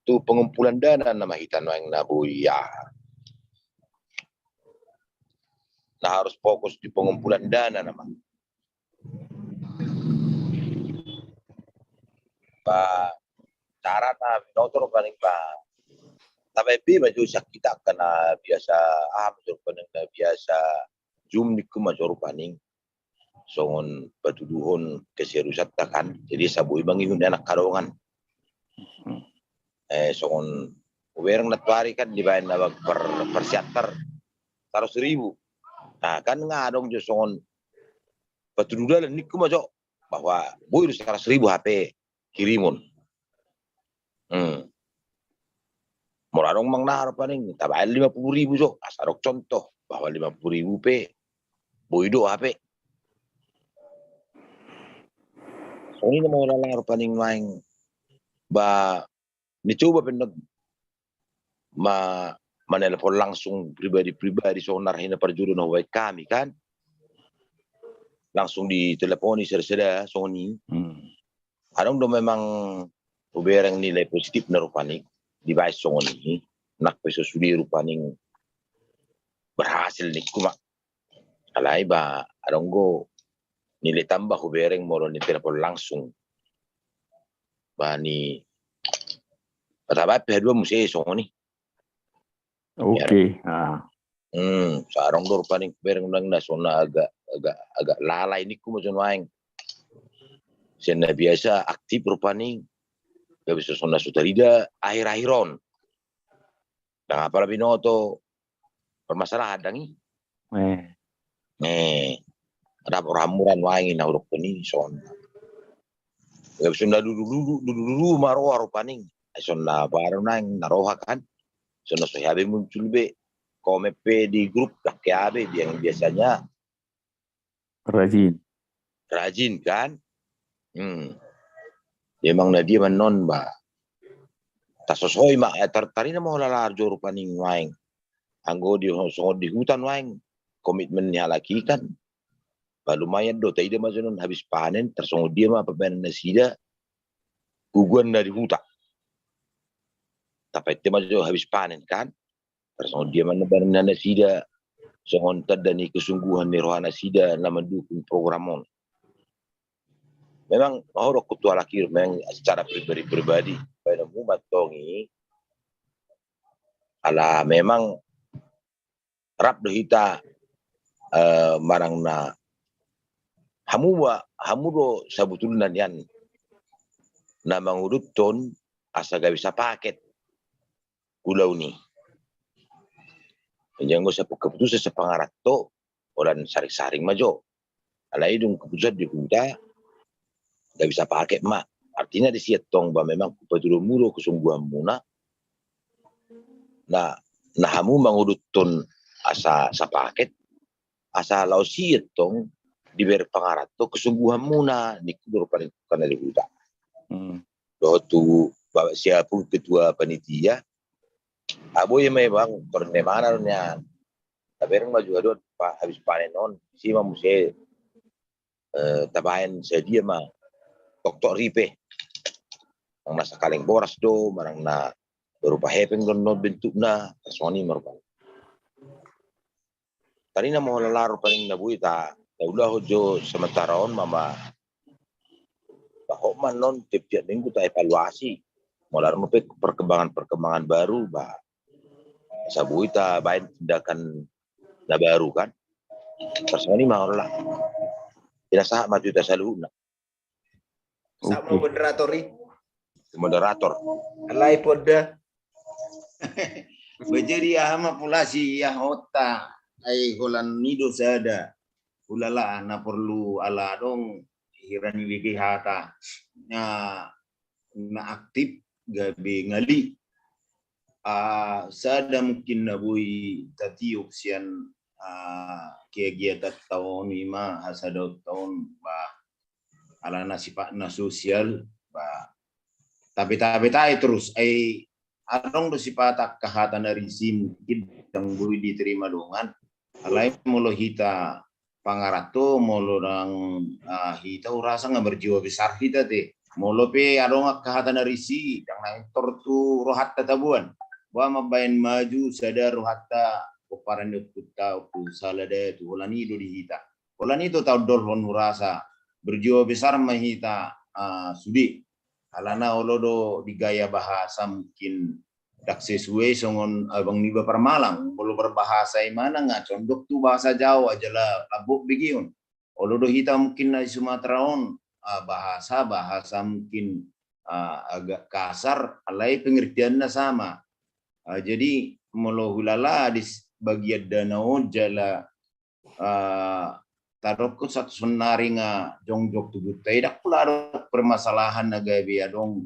tu pengumpulan dana nama hitan yang nabuya. Nah harus fokus di pengumpulan dana nama. Cara na binotor paling ba. Tapi maju sakita kena biasa major paning na biasa zoom di major paning. Songon patuduhon keseriusan kan. Jadi sabui bangi hunda anak karongan. Songon uberang natwari kan dibayar na per siater 100.000. Nah kan ngadong jo songon patuduhan niku majo bahwa boy 100.000 HP kirimun. Moradong mang nahar paning tabayal 50.000 so asarok contoh bahwa 50.000 pe boido HP. So ini mau lalar paning maing ba dicoba penag manelpon langsung pribadi sonar hina perjuruan hawai kami kan langsung diteleponi serda Sony. Adong do memang uberang nilai positif na rupaning device songon ini nak peso sudi rupaning berhasil ni kuma alai ba adong go nilai tambah uberang moro ni telepon langsung bani pataba pedua musik songon ni. Oke. Sarong do rupaning uberang nang nasona agak lalai ni kuma sonwaing. Sena biasa aktif rupaning gak bisa sonda sutarida akhir-akhiron. Dan apa lebih noto permasalahan dangi. Ada ramuran wangi na urok ni sonda. Gak bisa sonda dulu maroha rupaning. Sonda baru nang naroha kan. Sonda sohabe muncul be. Komepe di grup kakek yang biasanya rajin kan. Memang na dia manon ba. Tasosoy tari na mo lalar jor paning waing. Anggo di songod di hutan waing. Komitmen niya laki kan. Ba lumayan do tayo mazunon habis panen tersongod dia mapabayan na sida. Guguan na di hutan. Tapay tema jo habis panen kan. Tersongod dia mapabayan na sida. Songod tada ni kesungguhan ni rohana sida na mendukung programon. Memang mahorok kutua laki memang secara pribadi pada umat tongi ala memang rap dohita marang na hamu do sabutulna yan na mangudut ton asa gawi sa paket gulaw ni. Jangan sa keputusan sa pangarat to orang saring-saring majo. Ala idung keputusan di huta gak bisa pakai mak. Artinya di sietong ba memang kupaturo muro kesungguhan muna. Nah hamu mangudutun asa sa paket asa lau sietong diber pangarat to kesungguhan muna ni kudur paling kana di huta. Do tu siapun ketua panitia abo yang memang pernemana nya. Taberang maju adot pa habis panen non si mamuse tabayan sedia mah tok ripe ang nasa kaling boras do marang na berupa hepeng don bentuk na soni merupa tadi na mo lalaro paling nabuhi ta ulah hojo sementara on mama bahok man non tiap minggu ta evaluasi molar nupe perkembangan baru ba sabuhi ta bain tindakan na baru kan personi mah lah tidak sah maju ta saluna. Sama moderator. Alai poda. Bejeri ahama pulasi ya hota. Ai holan nido sada. Ulala na perlu ala dong hirani wiki hata. Na aktif gabe ngali. Sada mungkin nabui tatiuk sian kegiatan tahun 5 hasadot tahun bah ala nasipak na sosial ba tapi terus ay arong do sipatak kahatan na rizim kidang bui diterima dongan alay molo hita pangarato molo nang hita urasa nga berjiwa besar hita te Molope adong kahatan narisi yang naik tortu rohatta tabuan. Wa mabayan maju sada rohatta oparan yukutta ku salade tu holani do dihita. Holani to tau dolhon rasa berjiwa besar mahita sudi. Alana olodo digaya bahasa mungkin dak sesuai songon abang niba permalang. Kalau berbahasa mana nggak condok tu bahasa Jawa jala labuk begiun. Olodo hita mungkin dari Sumatera on bahasa mungkin agak kasar, alai pengertiannya sama. Jadi melohulala di bagian danau jala tarokku satu senari nga jongjok tubuh tidak pula ada permasalahan nagabi adong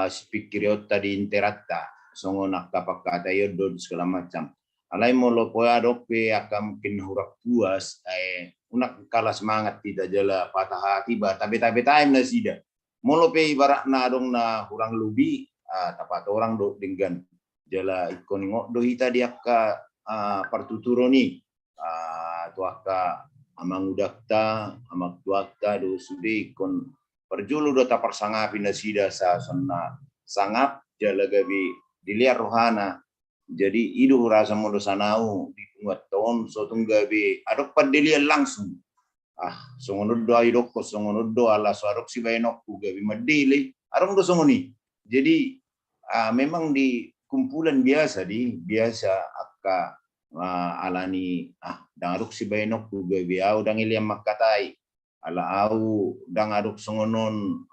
spikiriot tadi interatta songo nakapak kata yodo segala macam. Alai molo poya dope akan mungkin hurak puas unak kalah semangat tidak jala patah hati tapi time na sida molo pe ibarat na dong na hurang lubi tapat orang do dengan jala ikon ngok do hita dia ka partuturoni tu aka amang udakta amak tuakta do sude ikon perjulu do tapar sangapi na sida sa sonna sangap jala gabi dilihat rohana. Jadi idu rasa modo sanau di pungat tahun sotung gabe adok padelian langsung songono do idok ko songono do ala suarok si bayenok ku gabe madele arong do songoni. Jadi memang di kumpulan biasa akka alani dangaruk si bayenok ku gabe au dang iliam makatai ala au dang adok songonon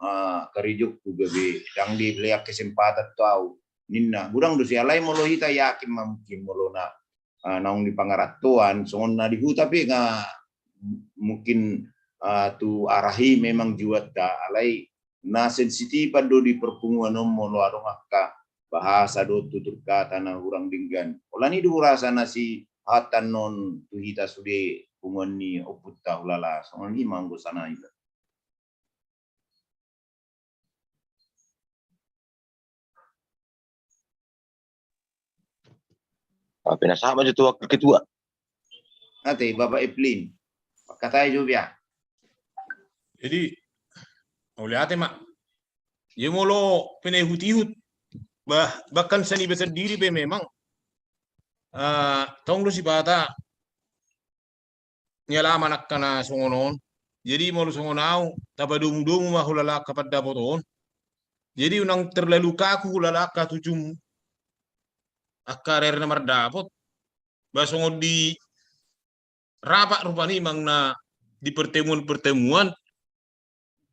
karijuk ku gabe dang di leak kesempatan tau ninna gurang dosi alai molo hita yakin mungkin molo na naung di pangaratuan songon na di tapi nga mungkin tu arahi memang juata alai na sensitif do di perpunguan molo arong akka bahasa do tutur kata na urang dinggan olani du rasa nasi hatan non tu hita sude punguan ni oputta ulala songon ni manggo sana ita. Pinasama itu wakil ketua. Ate Bapak Eplin, katanya juga. Jadi, oleh ate mak, ya molo penehut-ihut, bahkan seni sendiri pe memang, tong lu si bata nyala anak kana songonon, jadi molo songonau, tapadung-dung mahulala kapat dapoton, jadi unang terlalu kaku hulala katujum akarer na mardapot basongo di rapat rupani mang na di pertemuan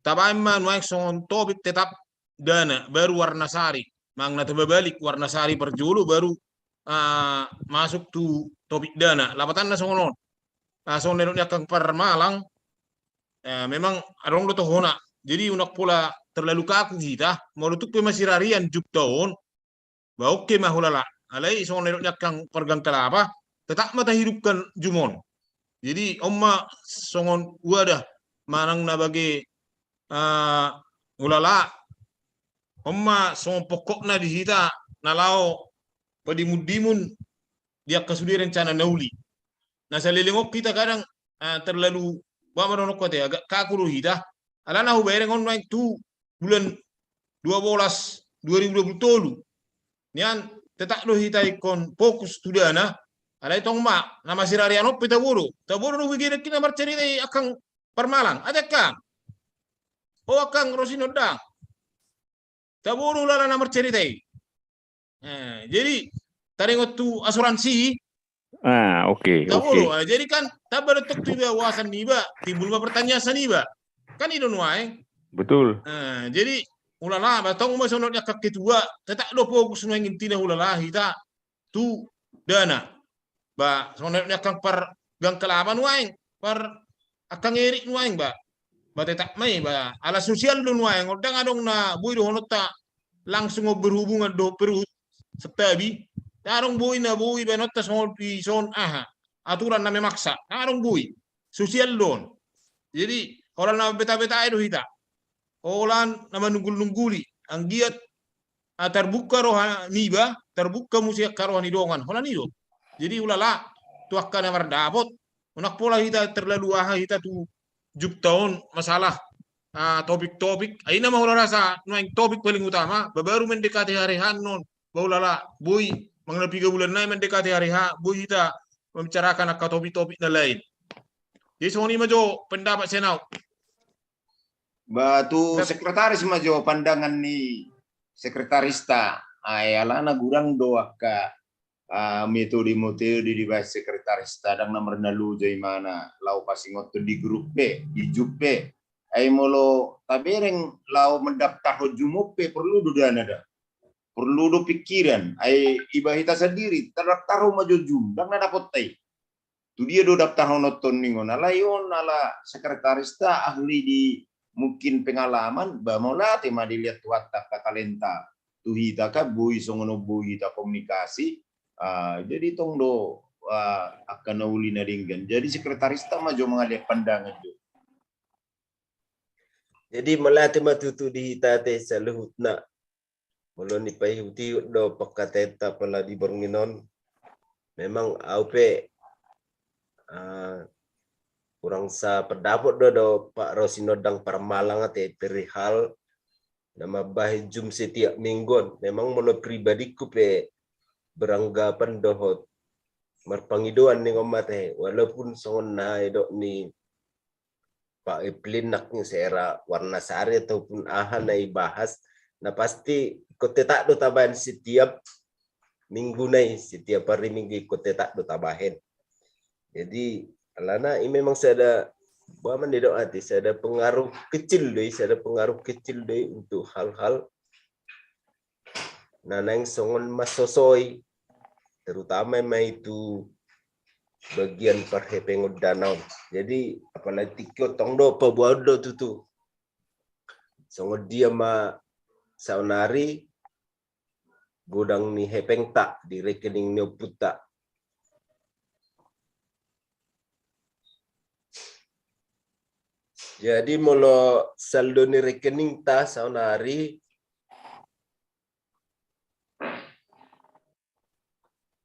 tabay man waik songon topik tetap dana baru warna sari mang na terbalik warna sari perjulu baru masuk tu topik dana lapatan na songonon songon kang permalang memang arong lo tohona jadi unak pula terlalu kaku kita mau lutuk pemasirarian juk tahun bau ke mahulala alai songon kang pergang kelapa tetap mata hidupkan jumon jadi omma songon wadah manang na bagi ulala omma songon pokok na dihita nalao padimudimun dia kasudi rencana nauli nah salilingok kita kadang terlalu bawa kote agak kakuru hita alana hubayre ngon naik tu bulan 12 2020 nian tetap lo hita ikon fokus tudana ada itong nama sirariano taburu no begini kita bercerita akan permalang ada kan akan rosinodang taburu lala nama cerita jadi tadi tu asuransi oke. taburu jadi kan tabar tuk tiba wawasan niba timbul pertanyaan saniba kan itu nuai Betul. jadi ulala batong mo sonodnya kak ketua tetap do fokus no ingin tina ulala hita tu dana ba sonodnya kang per gang kelaban waing per akang erik waing ba tetap mai ba ala sosial do waing odang adong na bui do honota langsung berhubungan do perut setabi tarong bui na bui ba nota son son aturan na memaksa tarong bui sosial don jadi orang na beta-beta do hita olan nama nunggul-nungguli ang giat terbuka rohani ba terbuka musik karohani dongan holan itu jadi ulala tuakkan namar dapot unak pola hita terlalu hita tu juk tahun masalah topik-topik. Aina mau rasa nuang topik paling utama. Baru mendekati hari Hanon. Baulala boy mengenai 3 bulan naik mendekati hari H. Boy kita membicarakan akan topik-topik dan lain. Jadi semua ini majo pendapat senau. Batu sekretaris majo pandangan ni sekretaris ta. Ayala na gurang doa ka metode di bahas sekretaris ta dang nomor nalu jay mana lau pasingot di grup B di jupe. Ay molo tabereng lau mendaftar ho jumupe perlu dudana ada. Perlu do pikiran. Ay ibahita sendiri terdaftar ho majo jum dang na dapat tay. Tu dia do daftar ho noton ningon alayon ala sekretaris ta ahli di mungkin pengalaman bamola tema dilihat watak kalenta tuhita ka bui songono bui ta komunikasi jadi tong do akan uli nadinggan jadi sekretaris ta majo mengalir pandangan jo. Jadi melati matutu di hitate saluhutna muloni pahiuti do pakateta pala di Bornginon memang aupe kurang sa pendapat do Pak Rosinodang Parmalang ate perihal nama bahi jum setiap minggu memang mono pribadiku pe beranggapan dohot marpangidoan ning omate walaupun songon na edok ni Pak Eplin naknya seera warna sari ataupun aha na ibahas na pasti ikut tak do tabahan setiap minggu nai setiap hari minggu ikut tak do tabahan. Jadi alana ini memang saya ada buat mendidok hati saya ada pengaruh kecil deh untuk hal-hal nanang songon mas sosoi terutama itu bagian perhepengod danau. Jadi apalagi tikyo tongdo pabuado tutu. Songo dia ma saunari godang ni hepeng tak di rekening ni puta. Jadi molo saldo ni rekening ta saunari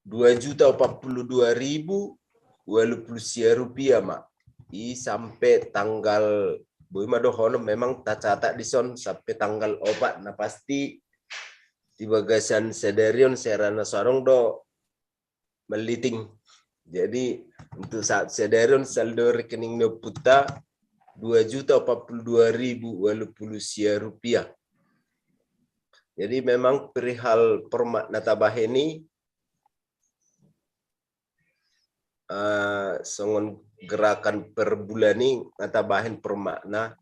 2.042.000 rupiah mak. I sampai tanggal boy madohono memang tacata dison sampai tanggal 4 na pasti di bagasan sedarion serana sarong do meliting. Jadi untuk saat sedarion saldo rekening no puta 2.042.000 rupiah. Jadi memang perihal permak natabah ini songon gerakan per bulan ini natabahin permakna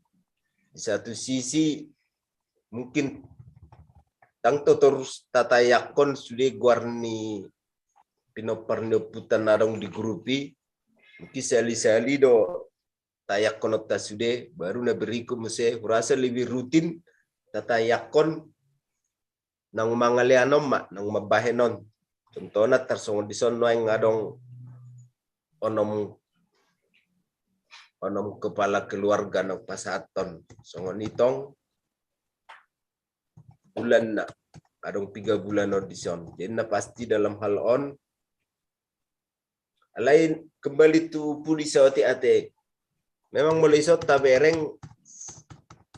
di satu sisi mungkin tangto terus tata yakon sudah guarni pinoparno putan narong di grupi mungkin sali-sali do tayak konota sudah baru na beriku muse rasa lebih rutin tata yakon nang mangalianom mak nang mabahenon contohnya tersongon dison noeng ngadong onom kepala keluarga ng pasaton songon itong bulan na adong 3 bulan audison jadi na pasti dalam hal on lain kembali tu pulis ate memang mulai sot tabereng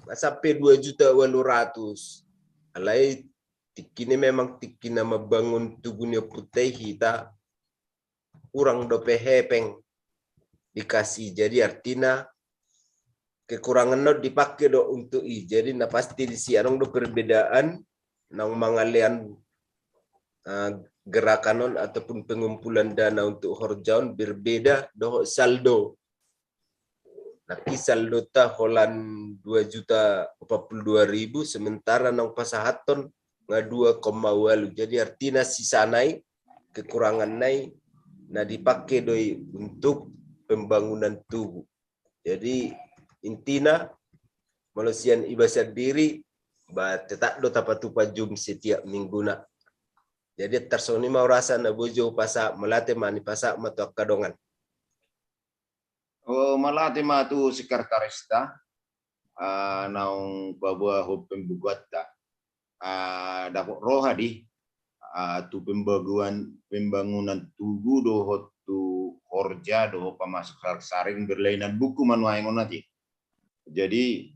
sampai 2.800.000 alai tikini memang tikina mabangun tubuhnya putih kita kurang dope hepeng dikasih jadi artinya kekurangan no dipakai do untuk jadi na pasti di siarong do perbedaan nang mangalian gerakan ataupun pengumpulan dana untuk horjaun berbeda do saldo tapi saldo ta holan 2.042.000 sementara nang pasahaton nga 2,8 jadi artinya sisa naik kekurangan naik nah dipakai doi untuk pembangunan tubuh. Jadi intina manusian ibasar diri tetap do tapatupa jum setiap minggu na. Jadi tersoni mau rasa na bojo pasak melate mani pasak matu kadongan. Oh malate matu sekretaris ta naung babua ho pembuat ta dapat roha di tu pembangunan tugu do tu horja do pamasuk saring berlainan buku manuai ngonati Jadi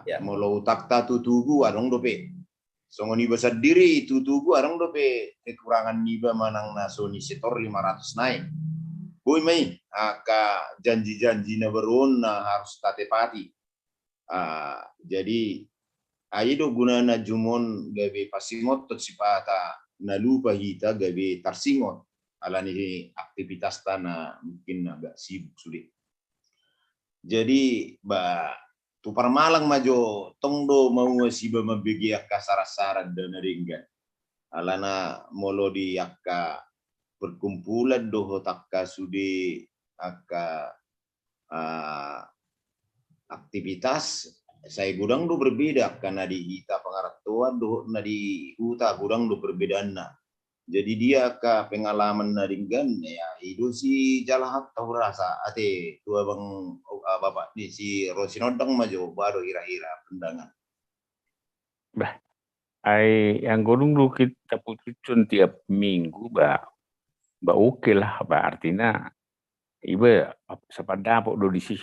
Ya. molo utakta tutugu arong dope. Songoni besar diri tutugu arong dope kekurangan niba manang nasoni setor 500 naik. Boy mai janji-janji na beron na harus tatepati. Jadi aido gunana jumon gabe pasingot tot sipata na lupa hita gabe tarsingot alani aktivitas tanah mungkin agak sibuk sulit. Jadi tu Parmalang majo tongdo mau siba mabegi akka sarasaran dan ringgan. Alana molo di akka perkumpulan doho takka sudi akka aktivitas saya gudang do berbeda karena di hita pengaratuan do na di huta gudang do perbedaanna. Jadi dia ka pengalaman naringgan ya itu si jalahat tahu rasa ate tua bang bapak ni si Rosinodang maju baru ira-ira pendangan. Yang gunung dulu kita putuskan tiap minggu, oke lah, artinya iba sependapat do di sih,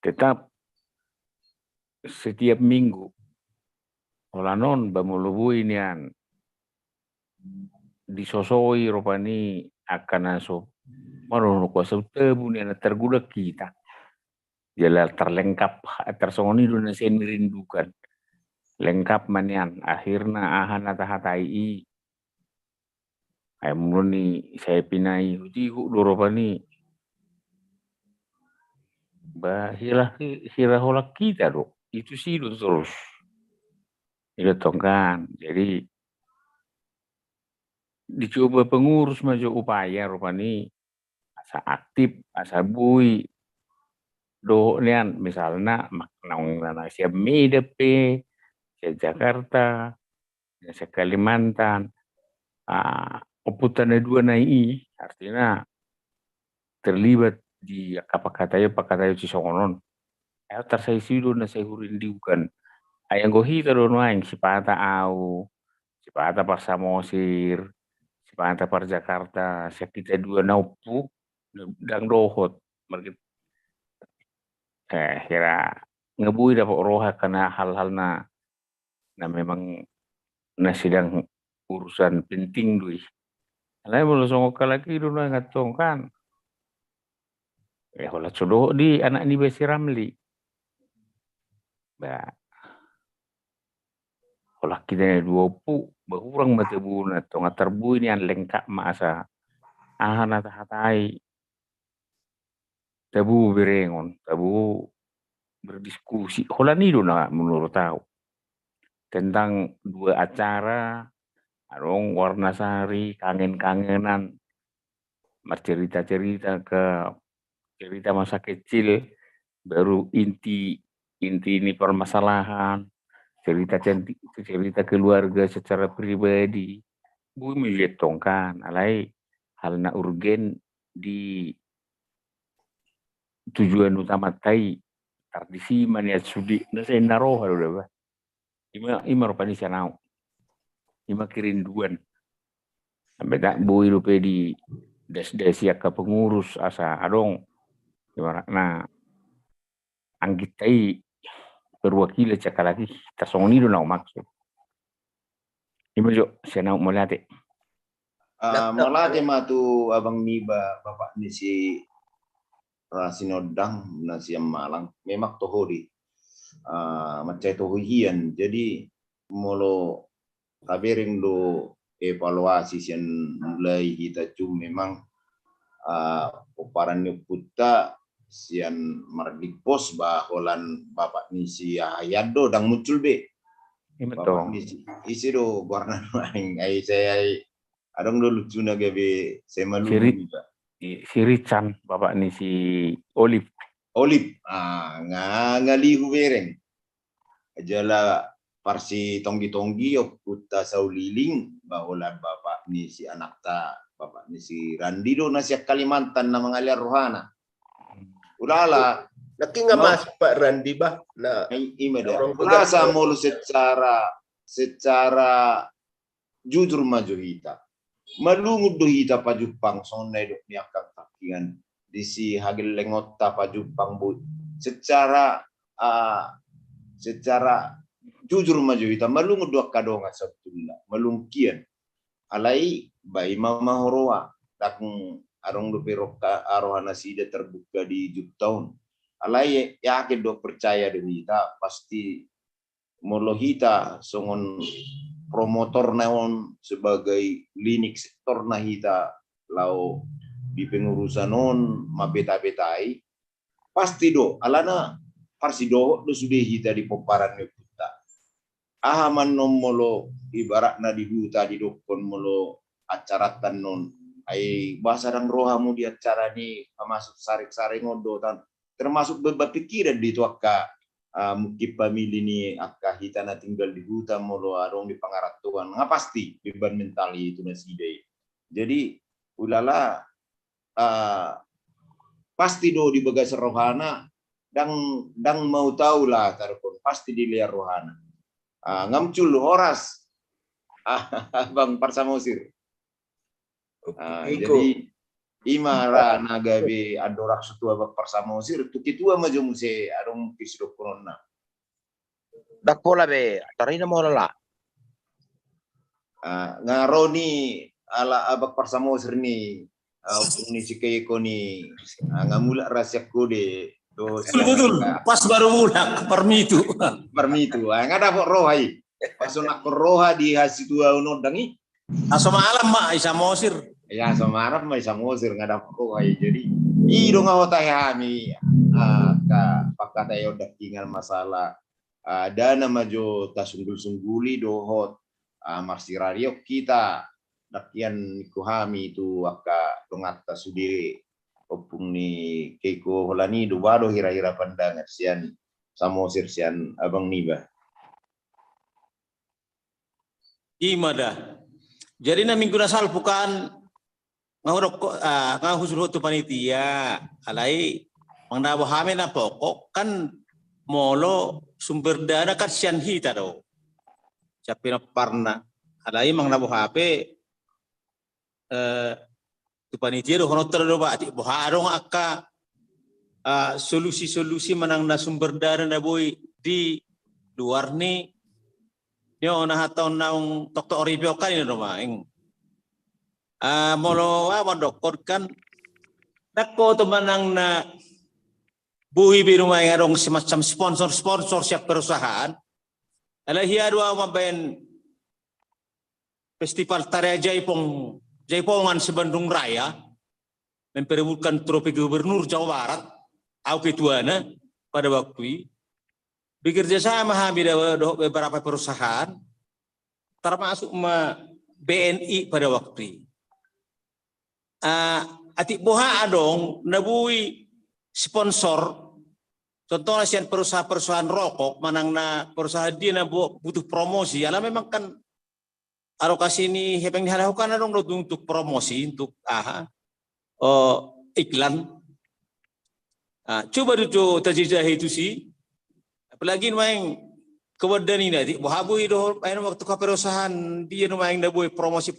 tetap setiap minggu, olanon bamulubu inian disosoi rupani akan aso marono kuasa tebu ni tergudak kita jala terlengkap tersongoni duna sen merindukan lengkap manian akhirnya ahana tahatai ay muluni saya pinai uji rupani hira holak kita do itu sih terus itu tongkan jadi dicoba pengurus maju upaya rupani asa aktif asa bui do nian misalnya makna siap medepe siap Jakarta siap Kalimantan oputan dua nai artinya terlibat di pakatayo cisongonon tersaisi do na saya hurindukan ayang gohita do noang sipata au sipata parsamosir sipata par Jakarta kita dua naupu dang dohot market kira ngebui dapat roha karena hal-hal na memang na sedang urusan penting dui lain belum songok lagi dulu ngatong kan hola sudoh di anak ni besi Ramli hola kita 20 berkurang matebuna tong terbu ini an lengkap masa ahana tahatai tabu berengon tabu berdiskusi hola ni na menurut tahu tentang dua acara arong warna sari kangen-kangenan cerita-cerita ke cerita masa kecil baru inti ini permasalahan cerita keluarga secara pribadi bumi lihatongkan alai hal na urgen di tujuan utama tai tradisi maniat sudi na saya naroh udah ima rupanya sanau ima kerinduan sampai tak bui rupe di des-desi ke pengurus asa adong nah anggitai perwakil cakap lagi tasong ni do na maksud ima jo sanau molate Molate matu abang niba bapak ni si Rosinodang na si Malang memang toho di macai toho hian jadi molo tabering do evaluasi sian mulai kita cum memang oparan puta sian mardipos baholan bapak ni si Hayado dang muncul be bapak ni isi do warna aing ai saya adong do lucu na gabe saya malu si Richan bapak ni si Olive ngalihu bereng jala parsi tonggi-tonggi puta sauliling baholan bapak ni si anak ta bapak ni si Randi do nasiak Kalimantan na mengalir rohana ulala laki nggak masuk Pak Randi bah nah rasa mulu secara jujur maju hita malungud do hita pajupang sonai do niakang takian di si hagil lengot ta pajupang bu secara jujur maju kita malung dua kadonga sabtulla malung kian alai bai mama horoa dakung arong do peroka arohana sida terbuka di tahun alai yakin do percaya demi kita pasti molohita songon promotor naon sebagai linik sektor nahita lau di pengurusan non mabeta-betai pasti do alana parsido do sudah hita di poparan kita ahaman nom molo ibaratna di huta di dokon molo acaratan non ai bahasa dan rohamu di acara ni masuk sarik-saring ngodotan termasuk berpikiran di tu akka mungkin pamili ni akka hitana tinggal di hutan molo arong di pangaratuan nggak pasti beban mental itu naside jadi ulala pasti do di bagas rohana dan mau tahu lah tarpon pasti dilihat rohana ngamcul horas bang Parsamosir jadi imara nagabe adorak setua bang Parsamosir tu kitua maju muse arong kisro corona dak pola be tarina mo la ngaroni ala abak Parsamosir ni ni sikay ko ni ngamula rasya ko de betul pas baru mulak permitu nggak ada rohai pas nak roha di hasitua unodangi asal malam mak isa mosir ya sama Arab mah isa mosir nggak ada rohai jadi ido ngawata kami ka pakatayo dakingan masalah dana majo tasunggul-sungguli dohot marsirario kita dakian kuhami itu aka tongata sudiri opung ni keiko holani dubado hira-hira pandangan sian samosir sian abang niba imada jadi na minggu nasal bukan ngahurok ngahusul tu panitia alai mangnabu hame na pokok kan molo sumber dana kan sian hita do capina parna alai mangnabu HP tu panitia do honoter do ba ti boharong akka solusi-solusi manang na sumber dana na boy di luar ni yo na hataw naung doktor Oribio kan ini do maing molo doktor kan nako to manang na buhi biru maing arong semacam sponsor siap perusahaan ala hiya do maben festival tarian Jaipongan sebandung Raya memperebutkan trofi gubernur Jawa Barat au ketuana pada waktu bekerja sama beberapa perusahaan termasuk BNI pada waktu atik boha adong nabui sponsor contohnya sian perusahaan rokok manang na perusahaan dia na butuh promosi ala memang kan alokasi ini yang diharapkan dong untuk promosi untuk iklan. Coba dulu terjejah itu sih. Apalagi main kewadan ini nanti. Bahabu itu main waktu ke perusahaan dia main dah buat promosi.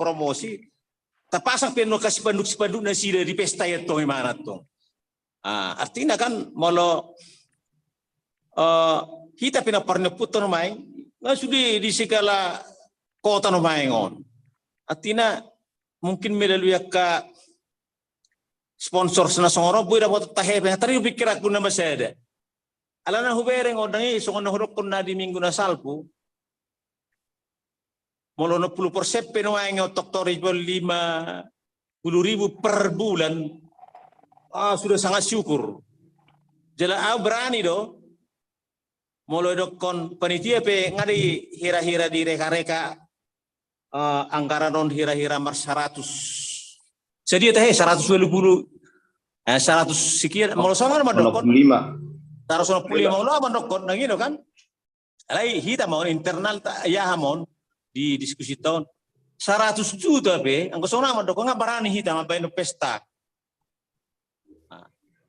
Terpasang penuh kasih spanduk nasi dari pesta itu gimana tuh. Artinya kan malah kita pernah putar main nggak sudah di segala kota no maingon. Artinya mungkin melalui ka sponsor sana songoro boleh dapat tahe tadi pikir aku nama saya. Alana hubere ngodangi songon horok na di minggu na salpu. Molo 60% penuaing doktor ribu 50.000 per bulan. Sudah sangat syukur. Jela berani do. Molo dokon panitia pe ngadi hira-hira di reka-reka anggaran non hira-hira mar 100. Jadi teh 120 100 sekian molo sama sama dokon 5. Taruh 150 molo sama dokon nang gitu kan. Alai hita mau internal ya hamon di diskusi tahun 100 juta pe angko sona sama dokon ngabarani hita mabain pesta.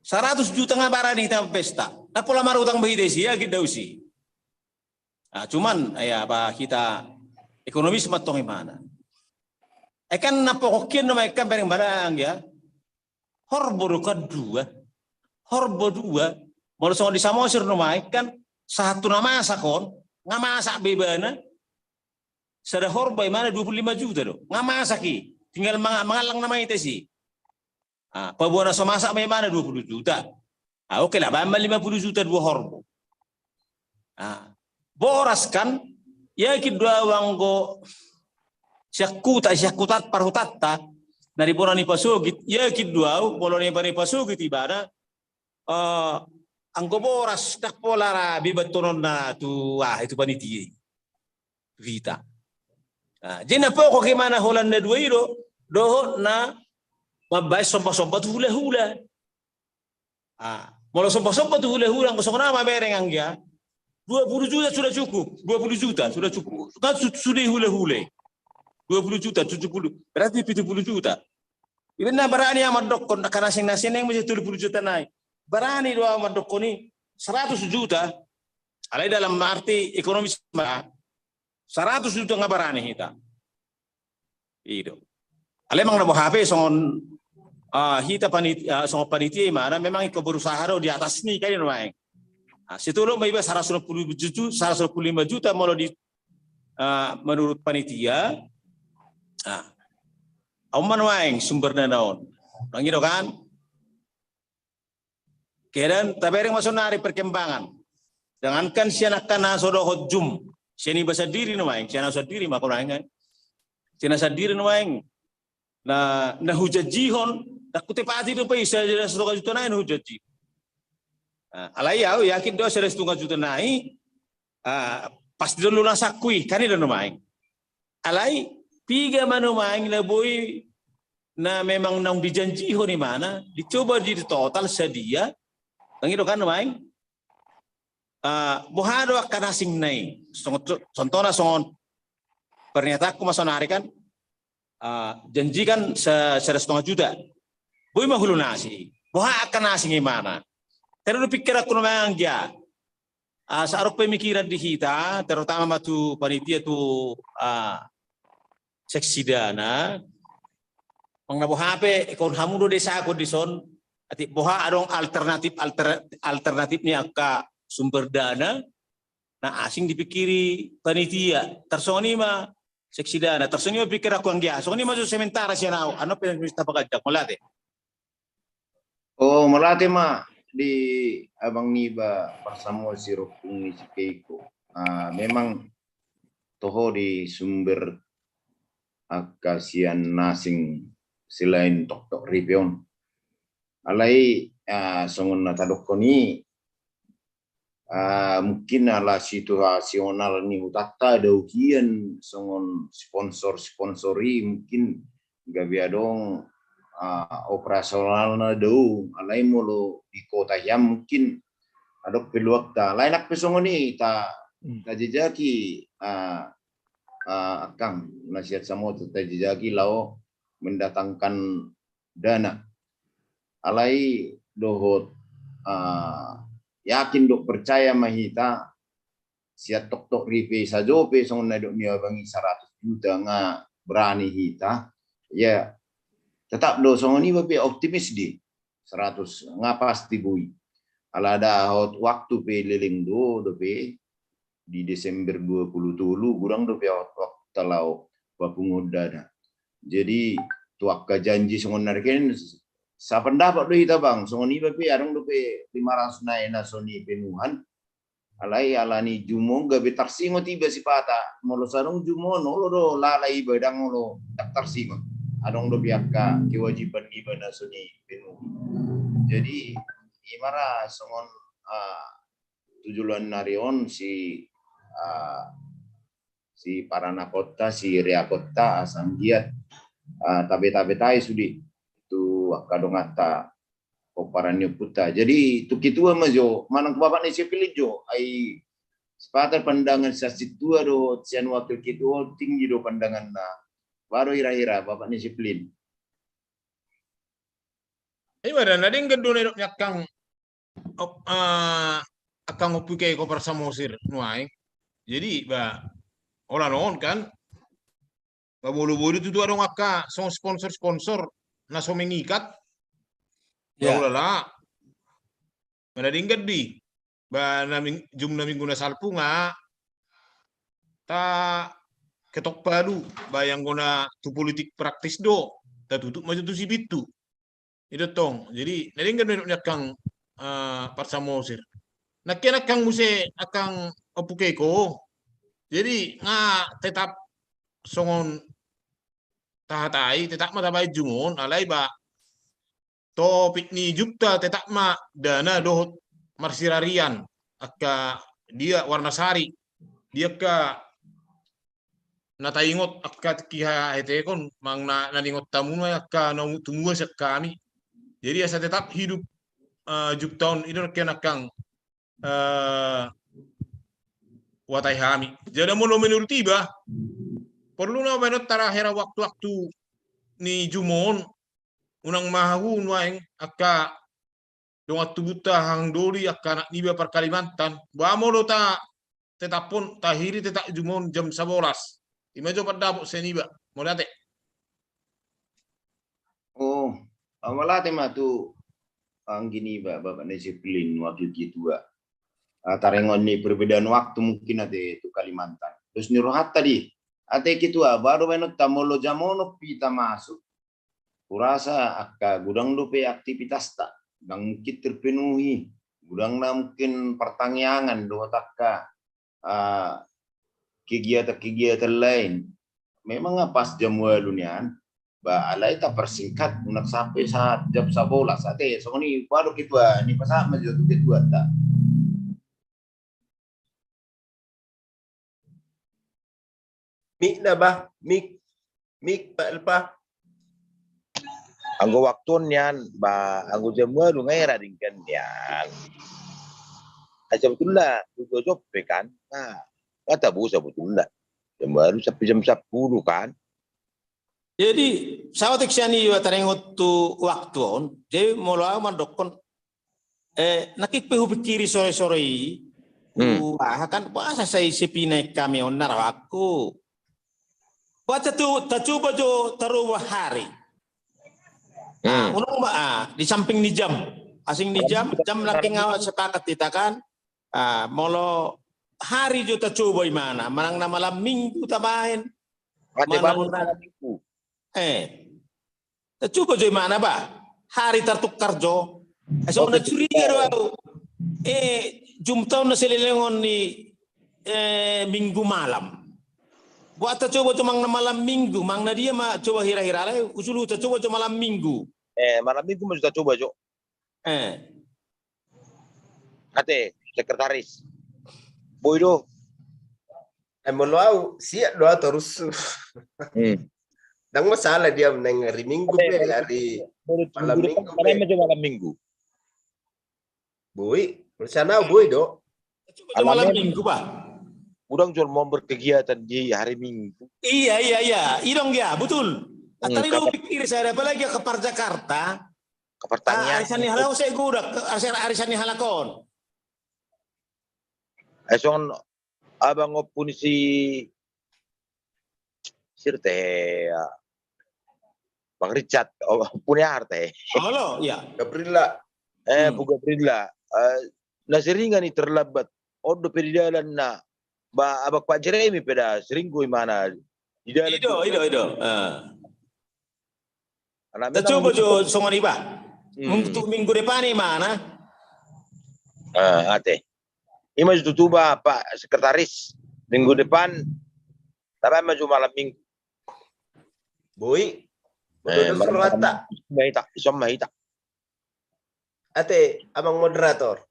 100 juta ngabarani hita pesta. Nah pola mar utang bahidesi ya gitu sih. Cuman ya apa kita ekonomi sematong mana? Kan napokokin nama ikan barang-barang ya. Horbo dua Mau songo di Samosir numai kan satu nama sakon ngamasak bebana sada horbai mana 25 juta do ngamasak tinggal mangalang nama itu sih. Pabuana so masak mana 20 juta. Oke lah, bamba 50 juta dua horbo. Boras kan, ya kidua wanggo syakutat parhutatta dari borani pasugit, ya kidua boloni bani pasugit ibada anggo boras tak polara bibatonon na tu itu panitia vita. Jena poko gimana Holanda dua iro doho na mabay sompa-sompa tu hula-hula. Mau sompa-sompa tu hula-hula kosong nama bereng anggia 20 juta sudah cukup, 20 juta sudah cukup. Kan sudah hula-hula. 20 juta, 70, berarti 70 juta. Ibu na berani amat dokon nak nasing-nasing yang mesti 70 juta naik. Berani doa amat dokon ini 100 juta. Alai dalam arti ekonomi 100 juta nggak berani kita. Itu. Alai mang nabo HP songon hita panitia mana memang ikut berusaha di atas nih kan main. Situ lo maybe 125 juta mau di menurut panitia. Auman waeng sumber danaon. Nang itu kan. Kemudian tabereng masuk nari perkembangan. Jangankan sianak kana sodohot jum. Siani bahasa diri no waeng, siana bahasa diri mako waeng. Siana bahasa diri no waeng. Na hujajihon takute pati do pa isa jeda 1 juta na hujaji. Alai yau yakin do 1 juta nai pasti do lunas akui kan itu no waeng. Alai piga manumaing na boy na memang nang dijanjiho ni mana dicoba di total sedia ang ito kan maing buhado akan asing nai contohnya songon pernyataan aku masonari kan janji kan 1,5 juta boy mahulunasi buha akan asing mana terus pikir aku namang dia saarok pemikiran di kita terutama tu panitia tu seksi dana mengnabo HP ikon hamudo desa ko dison ati boha adong alternatifnya ka sumber dana na asing dipikiri panitia tersoni ma seksi dana tersoni ma pikir aku ang dia soni ma sementara siya nao ano pinagmista pagajak malate malate ma di abang niba bersama si Rokung si Keiko memang toho di sumber kasihan nasing selain tok ripion alai songon natadokoni mungkin ala situasional ni utata daukian songon sponsori mungkin gabi adong operasional na dau alai mulu di kota yang mungkin adok peluang ta lain ak pesongoni ta jejaki akang nasihat samo terjadi lau mendatangkan dana alai dohot yakin dok percaya mahita siat tok ripe sajope songon na dok niya bangi 100 juta nga berani hita ya tetap do songon ni bape optimis di 100 nga pasti bui ala ada hot waktu pe liling do pe di Desember 20 dulu kurang do waktu talau bapungoda. Jadi tuak janji songon narken sa pendapat do hita bang songon iba pe arong do pe 500 na soni penuhan alai alani jumo gabe tarsingo tiba si pata molo sarong jumo no do lalai badang lo tarsingo adong do biaka kewajiban iba na soni penuh. Jadi imara songon tujuan narion si Parana Kota, si Rea Kota, Asanggiat, tabe-tabe sudi tu kadongata koparannya puta. Jadi tu kitua majo, manang bapak ni pilih jo, ai sepatah pandangan sasitua do, sian wakil kitua tinggi do pandangan na, baru ira-ira bapak ni pilih. Ini mana nading gendone dok nyakang akang upuke ko Samosir nuai. Jadi ba olah non kan ba bolu-bolu itu adong akka song sponsor na so mengikat ya la Manadinggan di ba namin jum namin guna salpu nga ta ketok palu bayang guna tu politik praktis do ta tutup maju tu sibitu itu tong jadi nadinggan menurutnya kang parsamosir nakyan kang muse akang opukeko jadi nga tetap songon tahatai tetap matabay jumon alay ba topik ni jupta tetap ma dana dohot marsirarian akka dia warna sari dia ka nataingot akka kiha etekon mang naningot tamuna akka na tunggu sa kami jadi asa tetap hidup juptaon itu kena kang watai hami jadi mau menurut tiba perlu na menurut tarahera waktu-waktu ni jumon unang mahun waeng akka dongat tubuta hang dori akka nak niba per Kalimantan bamo do ta tetapun tahiri tetap jumon jam 11 imajo pada seniba mau date Oh, awalate mah tu ang gini Bapak disiplin wakil ketua. Tarengon ni perbedaan waktu mungkin ada itu Kalimantan. Terus nirohat tadi, ate ketua baru menut tamolo jamono pita masuk. Kurasa akka gudang dope aktivitas tak dan mungkin terpenuhi. Gudang na mungkin pertanyaan do takka kegiatan-kegiatan lain. Memang pas jam walunian ba alay ta persingkat unak sampai saat jam 11 ate so ni baru ketua ni pasama jatuh ketua ta. Mik na ba? Mik pa. Anggo waktu nian ba anggo jamu lu ngai radingkan nian. Aja betul lah, job kan. Nah, kata busa betul lah. Jam baru sampai jam 10 kan. Jadi sawat iksani wa tarengot tu waktu on jadi mula mandokon nakikpehu pikiri sore-sore kan puasa saya sepinai kami onar aku baca tu tacuba jo taruh hari unang di samping ni jam asing ni jam laki ngawat sepakat kita kan molo hari jo tacuba imana manang na malam minggu tabahin Malam minggu. Coba jo mana ba? Hari tertukar jo. So na curiga do. Jumtaon na sililengon ni minggu malam. Buat coba cuma malam minggu, mang na dia mah coba hira-hira lah. Usulu coba cuma malam minggu. Malam minggu mesti kita coba jo. Ate sekretaris. Boy do. Meluau siap doa terus. Nang masalah dia nang hari Minggu hari malam Minggu. Malam Minggu. Boy, bersana boy do. Malam Minggu Pak. Udang jual mau berkegiatan di hari Minggu. Iya. Idong ya, betul. Tadi lo pikir saya apalagi ke Jakarta. Ke pertanian. Arisan ni halau saya gudak, arisan ni halakon. Esong abang opun si sirte Bang Richard punya arte. Halo, ya. Gabriela. Bukan Gabriela. Nasiringan ni terlambat. Odo pedidalan na. Ba abak Pak Jeremy peda seringgo mana. Ido. Coba jo songon iba. Untuk minggu depan ni mana? Ate. Ima tutuba Pak Sekretaris minggu depan. Tapi maju malam minggu. Boy. Rata. Mahita. Ate, abang moderator.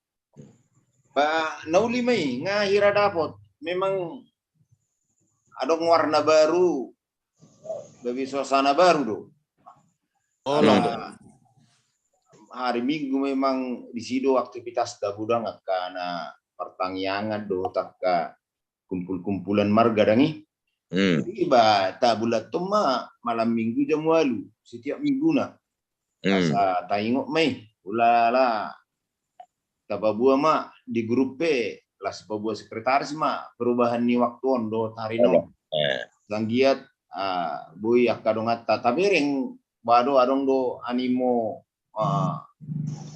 Pak nauli mai ngahira dapot. Memang ada warna baru. Bagi suasana baru do. Hari Minggu memang di situ aktivitas gabudang karena pertanian do takka kumpul-kumpulan marga dangi. Iba tabulat tuma malam minggu jam walu setiap minggu na asa taingok mai ulala tababua ma di grup P lah sebabua sekretaris ma perubahan ni waktu ondo tarino langgiat boy akadongata tapi ring bado adong do animo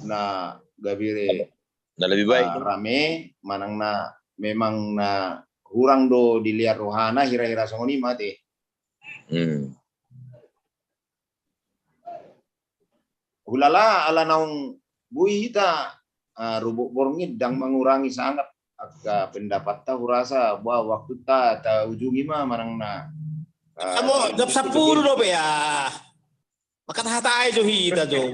na gabire Nah lebih baik. Rame manang na memang na kurang do dilihat rohana hira-hira songoni mati. Hulala ala naung bui hita rubuk borngit dang mengurangi sangat agak pendapat ta rasa bahwa waktu ta ujungi mah manang na Kamu jam 10 do be ya. Makan hatai jo hita jo.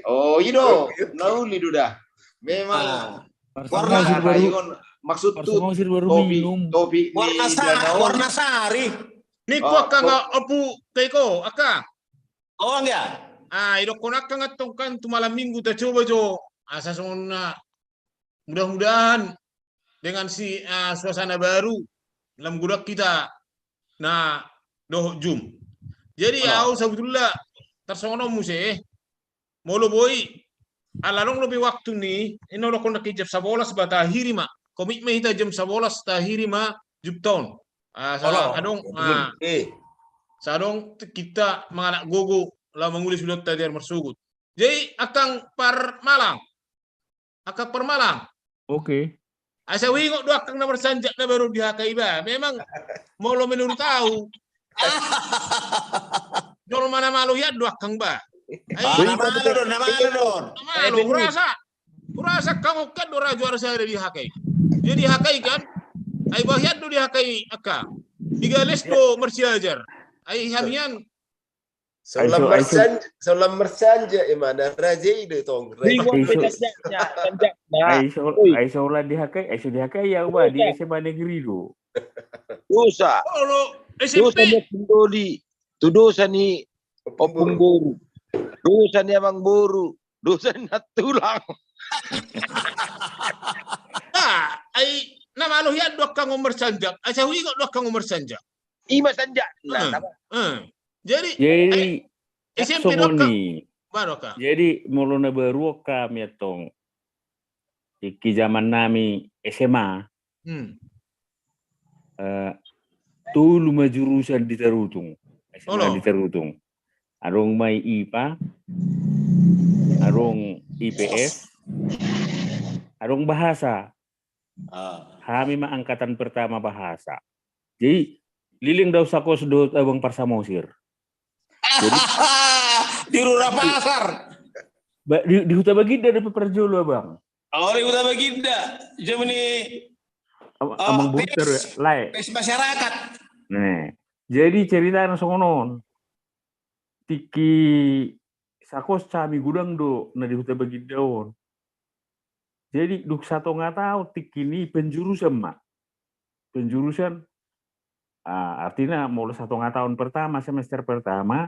Oh ido nauli duda. Memang Warna baru maksud tuh baru minum. topi warna sari. Ni ko ka nga opu teko aka. Oh enggak. Ido konak ka ngatong kan tu malam minggu ta coba jo. Asa sona mudah-mudahan dengan si suasana baru dalam gudak kita. Nah, doh jum. Jadi au sabdullah tersono muse molo boy alalong lebih waktu ni ino lo konak jam 11 batahiri ma. Komitmen kita jam 11 tahiri ma jupton. Sadong kita menganak gogo lah mengulis sudah tadi mersugut. Jadi akang per Malang. Akang per Malang. Oke. Asa wingo do akang na bersanjak na baru dihakai ba. Memang mau lo menurut tahu. Jol mana malu ya do akang ba. Malu urasa kamu kan do rajuara saya dihakai. Jadi dihakai kan? Ai bahyad do dihakai akang. Digales do mersiajar. Ai hamian Solam mersanja imana raja itu tong. Ai sola dihakai ya ba di SMA negeri do. Dosa. SMP. Dosa ni opung boru. Dosa ni amang boru. Dosa ni tulang. Ai na malu ya do kang umur sanjak. Asa wingo do kang umur sanjak. Ima sanjak. Jadi SMP ni Baroka. Jadi muluna baru kami tong iki zaman nami SMA. Tu lima jurusan di Terutung. SMA di Terutung. Arong may IPA, arong IPS, arong bahasa. Kami mah angkatan pertama bahasa. Jadi liling daw sa kosdot abang parsamosir. Jadi di Rura Pasar. Di Huta Baginda ada peperjolo abang. Oh di Huta Baginda. Jam ini amang buter lai. Pes masyarakat. Nah, jadi cerita nang songonon. Tiki sakos cami gudang do na di Huta Baginda on. Jadi duk satu nggak tahu tiki ini penjurusan mak. Penjurusan artinya mulai 1,5 tahun pertama semester pertama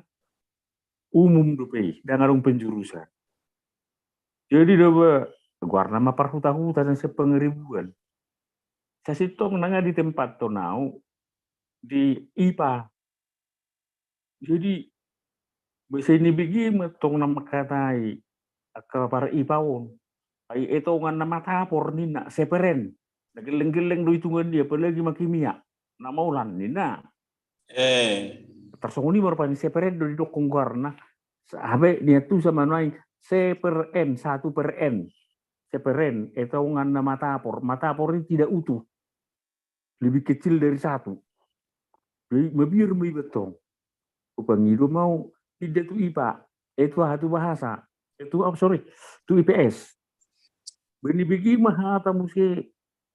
umum DPI dan ngarung penjurusan. Jadi doa guarna mah parhuta-huta dan sepengeribuan. Saya sitong nanga di tempat tonau di IPA. Jadi bahasa ini begini tong nama katai ke para IPA on. Ai itu ngan nama tapor ni nak seperen. Geleng-geleng do hitungan dia apalagi makimia. Nama ulan ni na. Tersongoni berapa ni seperen do didokong karena sahabat dia tu sama naik seperen 1/n. Seperen itu ngan nama tapor. Matapor ini tidak utuh. Lebih kecil dari 1. Jadi mabir mai betong. Upangido mau tidak tu IPA. Itu satu bahasa. Itu itu IPS. Beni begi mah musi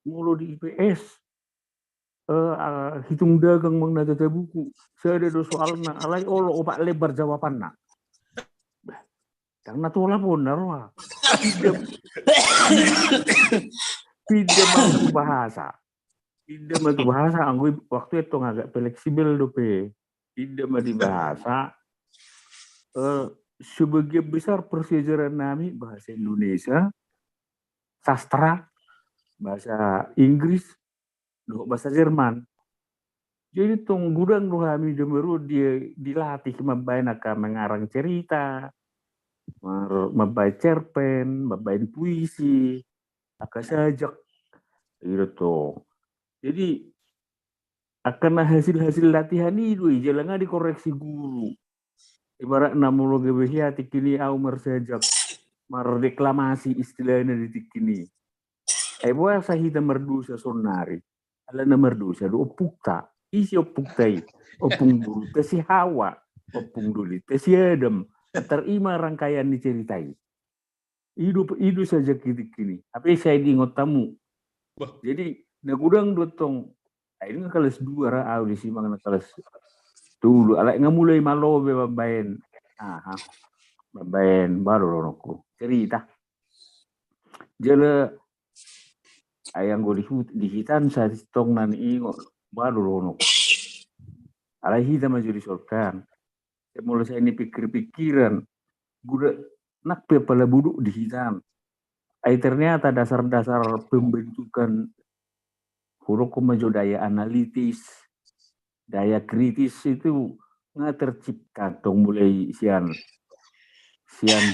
mulo di IPS. Hitung dagang mengnadata buku. Saya ada soalnya alai olo opak lebar jawabannya. Karena tu lah pun narwa. Tidak mampu bahasa. Tidak mampu bahasa. Anggu waktu itu agak fleksibel dope. Tidak mampu bahasa. Sebagian besar persejarah nami bahasa Indonesia, sastra, bahasa Inggris, bahasa Jerman. Jadi tong gudang kami demeru dia dilatih membain mengarang cerita, membain cerpen, membain puisi, agak sajak gitu. Jadi akan hasil latihan itu jangan dikoreksi guru. Ibarat namulo gebehya tikini au mersajak merdeklamasi istilahnya di kini. Buah sahita merdusa sonari. Ala na merdusa do opukta. Isi opuktai. Opung buru tesi hawa. Opung duli tesi adem. Terima rangkaian diceritai. Idu saja kini. Tapi saya diingat tamu. Jadi nagudang dotong. Ini kelas 2 ra audisi mana kelas dulu. Ala mulai malo babaen. Babaen baru ronoko. Cerita. Jele ayang gue di hitan saat tong nan ingo baru ronok. Ala hitam maju disorkan. Mulai saya ini pikir-pikiran. Gue nak pala buduk di hitan. Ternyata dasar-dasar pembentukan huruf maju daya analitis, daya kritis itu nggak tercipta dong mulai sian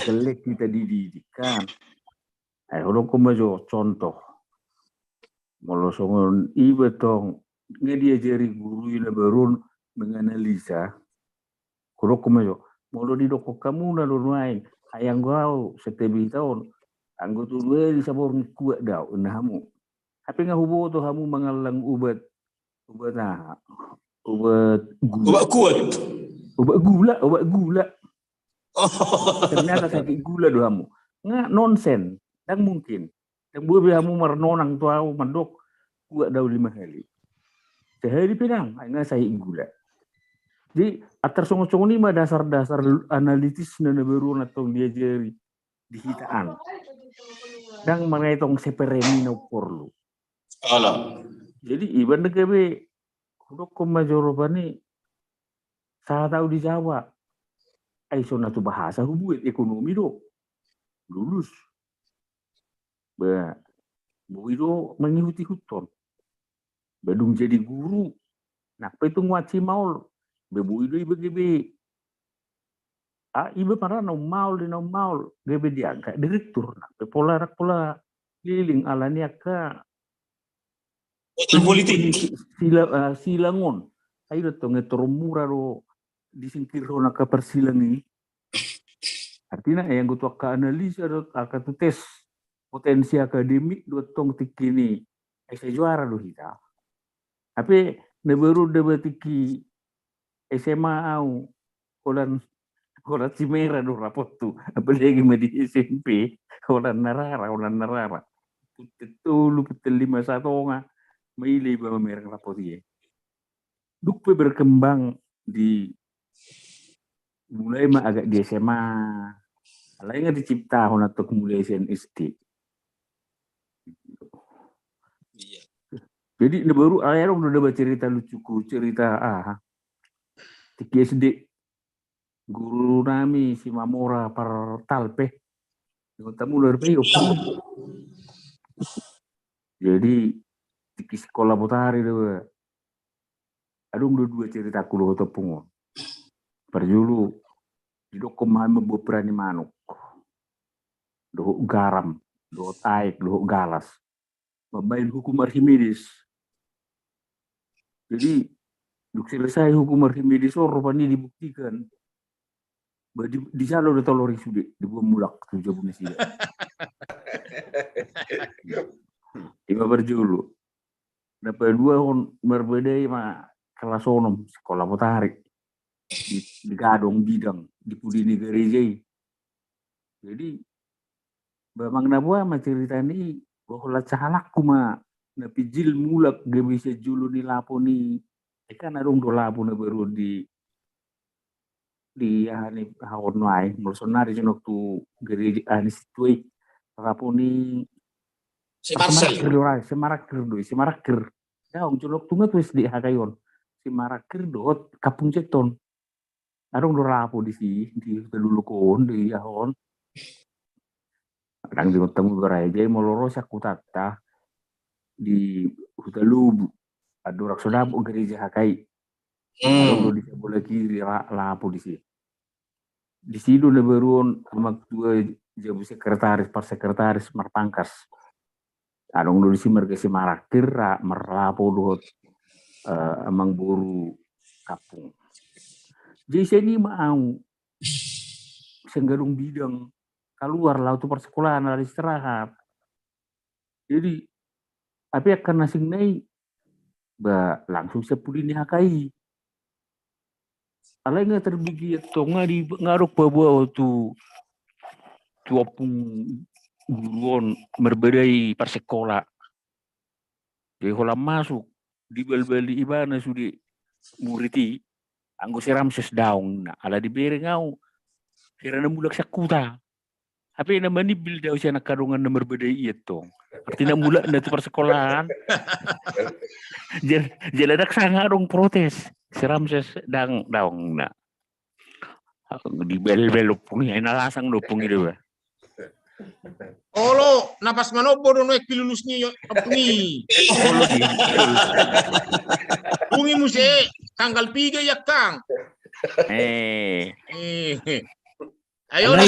jelek kita dididikan. Huruf maju contoh. Kalau songon iba tong ngediajari guru yang baru menganalisa kalau kemajo mau di doko kamu na lunain ayang gau setebi tahun anggo tu dua di sabor kuat dau nahamu tapi ngahubo tu hamu mengalang ubat gula ternyata sakit gula do hamu nggak nonsen dan mungkin yang buat kamu merenonang tuau mandok kuat dau 5 kali. Sehari pinang, nggak saya gula. Jadi atar songo-songo ni mah dasar-dasar analitis na baru atau diajari di hitaan. Dan mengaitong seperemi no porlu. Alam. Jadi iban negebe kudok komajoroba ni saya tahu di Jawa. Aisona tu bahasa hubungan ekonomi do. Lulus. Bu itu mengikuti huton. Badung jadi guru. Nak itu ngaci maul. Bu itu ibe ibe para no maul. Gebe dia angkat direktur. Nak pola liling alania ka. Politik. Silangon. Ayo to ngetoromura ro disingkir ro nak persilangi. Artinya yang gue tuh analisa akan tes potensi akademik dua tong tikini saya juara loh kita. Tapi neberu debatiki SMA au kolan cimera do rapot tu. Apalagi di SMP kolan narara. Betul 51 nga maili ba mereng rapot ye. Dukpe berkembang di mulai mah agak di SMA. Lainnya dicipta atau mulai SD. Iya. Jadi baru ayah udah dapat cerita lucuku, cerita di SD guru nami si Mamora par talpe. Tamu luar biasa. Jadi di sekolah Potari tuh. Aduh dua cerita kulo tepung. Perjulu di dokumen berani manuk. Doh garam, doh taik, doh galas. Membain hukum Archimedes. Jadi, selesai hukum Archimedes, rupanya dibuktikan. Di sana udah tolori sudah, dibuat mulak tujuh bulan sih. Tiba berjulu. Dapat 2 berbeda mah kelas onom sekolah Potari. Di Gadong Bidang, di Pudini Gereja. Jadi, Bamang Nabua mah cerita ini bahwa cahalak kuma napijil mulak gak bisa julu ni lapo ni kan adong do lapo na baru di ani hawon wai mulsonari jenok tu gereja ani situi lapo ni semarakir daong jenok tu ngat wis di hakayon semarakir dot kapung ceton adong do lapo di dulu kon di hawon kadang di ketemu gereja moloro sakutata di Hutalubu ada raksodap gereja Hakai kalau di sebelah kiri lapo di sini di situ ada baruan sama 2 jabu sekretaris par sekretaris marpangkas adong di sini mereka si marakir merlapo dot amang buru kapung jadi sini mau senggarung bidang keluar lah tuh persekolahan ada istirahat. Jadi tapi akan nasing naik langsung sepuluh ini hakai. Alay nga terbigi ito nga di ngarok bawa tu apung guruan merbedai persekolah. Jadi kalau masuk di bal-bali ibana sudi muriti anggo si Ramses daung na ala di bere ngau kira na mulak sakuta. Tapi naman ni bil daw siya nakadungan na merbedai ito. Artinya mulak na tu persekolahan. Jaladak sangarong protes. Si Ramses daung na. Di bel-bel lupung ya nalasang lupung itu ba. Olo napas manobo dono ek pilulus niyo apungi. Olo di. Pungi muse tanggal 3 ya Kang. Ayo na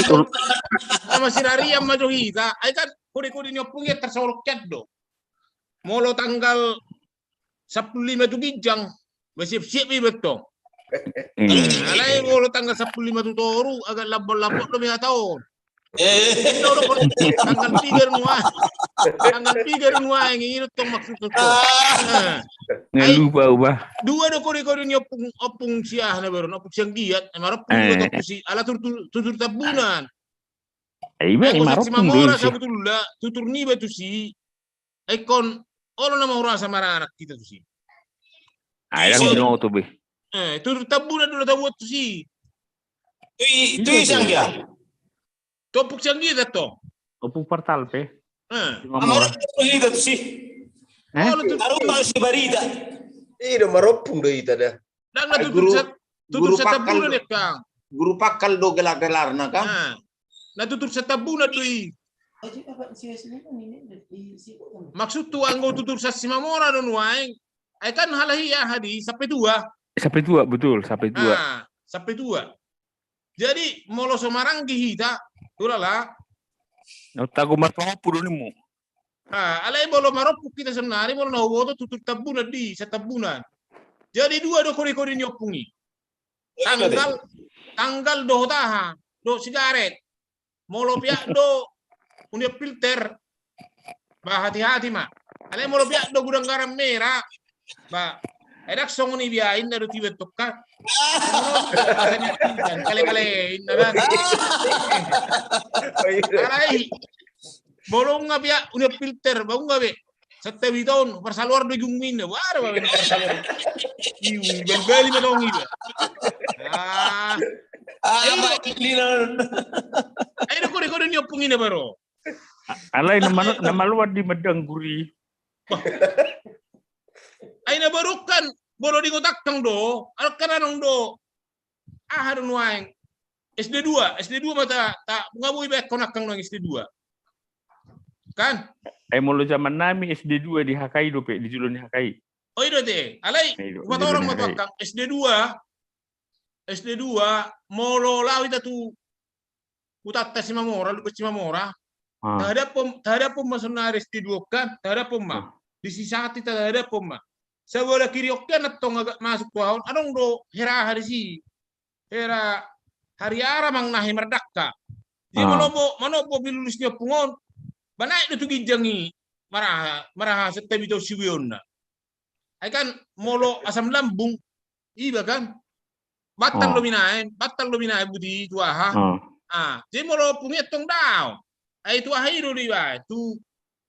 sama sinaria majohita. Ay kan kuri-kuri niyo pungi tersolok do. Molo tanggal 15 tu gijang. Bersiap-siap betul. Alay molo tanggal 15 tu toru agak labor-labor lo mga taon. Tanggal 3 nuwa. Tanggal 3 nuwa yang ingin tong maksud to. Ngalupa ba? Dua do kori-kori ni opung siah na beron, opung siang giat, marap pun to si ala tutur tabunan. Ay ba marap si mamora sa betulla, tutur ni ba to si ikon olo na maura sa maranak kita to si. Ay lang bino to be. Tutur tabunan do tawot to si. Itu isang ya. Topuk siang giat to. Opung portal pe. Amor itu sih. Arupa si barita. Ida maropung do ita dah. Nang na tutur sa tabunan ya Kang. Guru pakal do gelar-gelar na Kang. Natutur sa tabunan do i. Maksud tu anggo tutur sa si mamora don waeng. Ay kan halahiya hadi sampai 2. Sampai 2 betul, sampai 2. Sampai 2. Jadi molo Semarang gihita tulala. Tago matmapo ni mo. Alay molo maropuk kita sebenarnya molo nahuwoto tutur tabunan di sa tabunan. Jadi 2 do kori-kori nyopungi. Tanggal do taha do sigaret. Molo piak do unia filter. Ba hati-hati ma. Alay molo piak do gudang garam merah. Ba edak song ni biain na do tiba tukka. Kale-kale na. Alay molo nga biak unia filter ba nga be. Sa tawiton persaluar do gungmin na. Wala ba ben persaluar. Yung bel-beli mo dong iba. Ay ko niyo pungin na baro. Alay namaluwad di madang guri. Ay nabarukan boro di ngotak kang do, al kananong do. Harun waeng. SD2 mata tak ngabuhi ba konak kang nang SD2. Kan? Ay molo zaman nami SD2 di Hakai do pe di Julon Hakai. Oh itu deh. Alay mata orang mata kang SD2 molo lawi tu utata si mamora lupa si mamora. Tada pemasunari SD2 kan, tada pemma. Di sisa kita tada pemma. Sebelah kiri oke natong agak masuk tahun. Anong do hera hari si hera hari ara mang nahi merdaka. Jadi manobo bilulusnya pungon. Banai itu gijangi marah setiap itu siwion na. Kan molo asam lambung iba kan. Batang luminain budi tuaha. Jadi molo punya tong daw. Ay tuaha iro di ba. Tu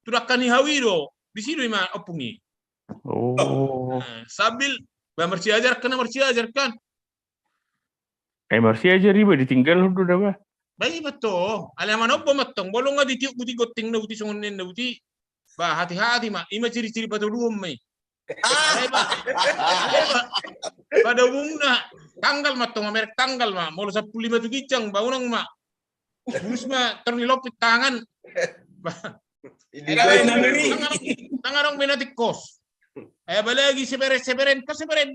rakani hawiro di sini ma opungi. Sambil mersi ajar kan. Mersi ajar iba ditinggal udah ba. Baik betul. Alaman opo matong bolong nga ditiuk buti goting na buti songonin na buti. Ba hati-hati ma. Ima ciri-ciri patulum may. Pada umumnya tanggal matong merek tanggal ma. Molo 15 tu gicang baunang ma. Terus ma ternilopit tangan. Tangan menatik kos. Balagi seberen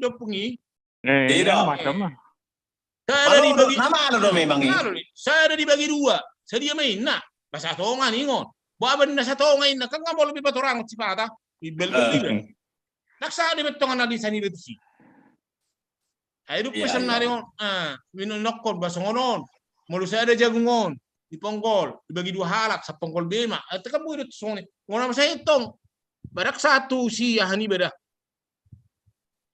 do pungi. Macam mah. Nama do memang ini. Saya ada dibagi 2. Saya dia main nak. Basa tongan ingon. Baban na sa tongan na kan mo lebih patorang si pata. Ibel ibel. Naksa di betongan na di sani betusi. Ay do pesan na rin minunokon basongonon. Mulu saya ada jagungon. dipongkol, dibagi 2 halak, sa pongkol bema. At kan mo ito song ngona sa itong badak satu si ahani beda.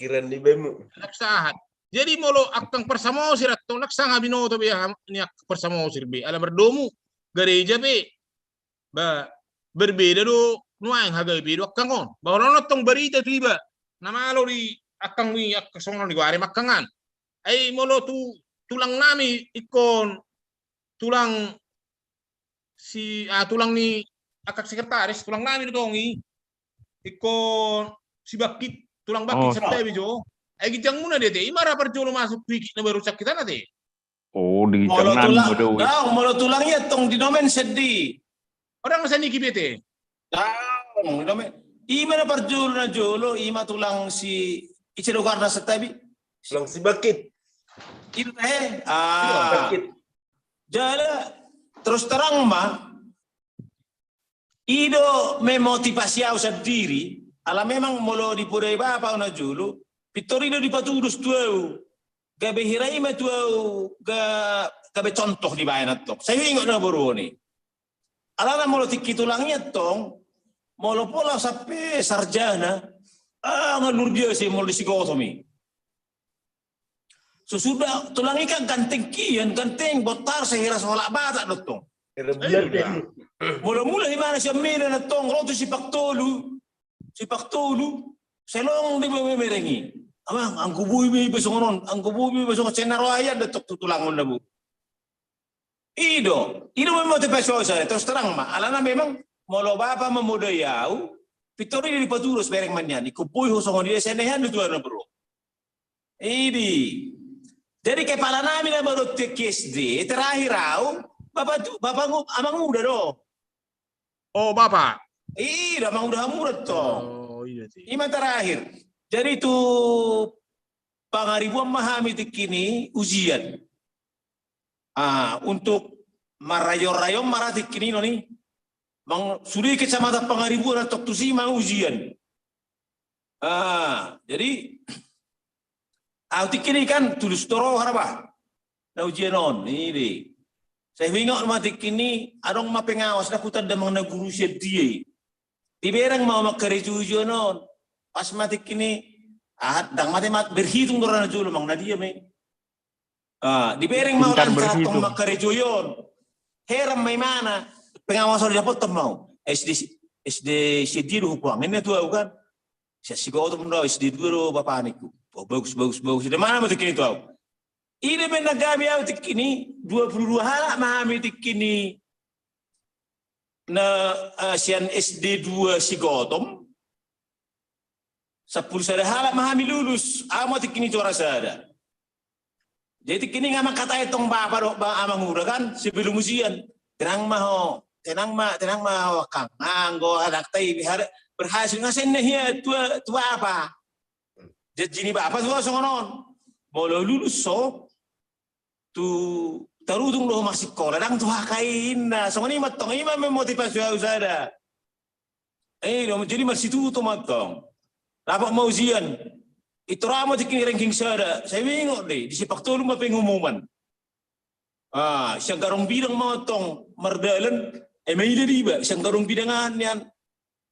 Kiran di bemu. Naksahat. Jadi molo akang persamosir at tong naksanga binoto be ni persamosir be. Alam berdomu gereja be. Ba berbeda do nuang hagay be do akang on. Bahwa no tong berita tiba. Namalo di akang wi akang di wari makangan. Ay molo tulang nami ikon tulang tulang ni akak sekretaris tulang nami dong ikon si bakit tulang bakit sa tabi jo. Ay gijang muna dete, imara perjolo masuk wiki na baru kita nate. Oh, di gijang Molo tulangnya tong dinomen sedih. Orang masa niki bete. Dinomen. Ima na perjolo na jolo, ima tulang si Ichiro Garda sa tabi. Tulang si bakit. Itu Bakit. Jala terus terang mah ido memotivasi au sendiri, ala memang molo di purei bapa na jolo. Pitorino di patudus tuau, gabe hirai ma tuau, gabe contoh di bayan atok. Saya ingat na boroni. Alana molo tiki tulangnya tong, molo pola sampai sarjana, ngalur biasa molo disikotomi. Sesudah tulangnya kan ganteng kian, ganteng botar sehira seholak batak dotong. Mula-mula di mana siya mira na tong, roto si Paktolu, selong di merengi. Amang, ang kubuhi may basong ang kubuhi may basong senarayan na tutulangon na bu. Ido may motivasyon sa terus terang ma. Ala na memang molo bapa mamudayaw, pitori di paturos bereng man yan. Ikubuhi ho sa kong senehan na tuwan na bro. Idi. Jadi kepala namin na baru TKSD, terakhir raw, amang muda do. Oh bapa. Iya, amang muda to. Oh iya sih. Ima terakhir. Jadi itu pangaribuan memahami kini ujian. Untuk marayo-rayo marati kini noni, suri kecamatan pangaribuan atau tusi mang ujian. Jadi auti kini kan tulus toro harap na ujian non ini. Saya ingat mati kini adong mapengawas na kutan damang na guru siya dia. Tiberang mau makareju ujian non. Pas mati kini, dang mati berhitung dorang jual mang nadia me. Di bereng mau dan katong makarejo yon. Heram may mana pengawasan dapat temau. SD sedih lu puang ini tuh kan. Saya sih kau tuh mendaw SD dulu bapak aniku. Bagus. Di mana mati kini tuh? Ini menagabi aku kini 22 halak mahami kini na sian SD 2 si Gotom. 10 sada halak mahami lulus, amat kini cora sada. Jadi kini ngama kata itong bapa do amang ura kan sebelum ujian. Tenang mah kang anggo anak tay berhasil ngasen nih tua apa. Jadi ini bapa tuh songonon. Molo lulus so tu tarudung lo masih sekolah dang tuh hakain na songoni matong ima memotivasi usada. Jadi masih tuh matong. Dapat mau ujian, itu ramah dikini ranking sada. Saya bingung deh, di sepak tolu mah pengumuman. Siyang garong bidang matong mardalan, may diriba. Siyang garong bidangan yan,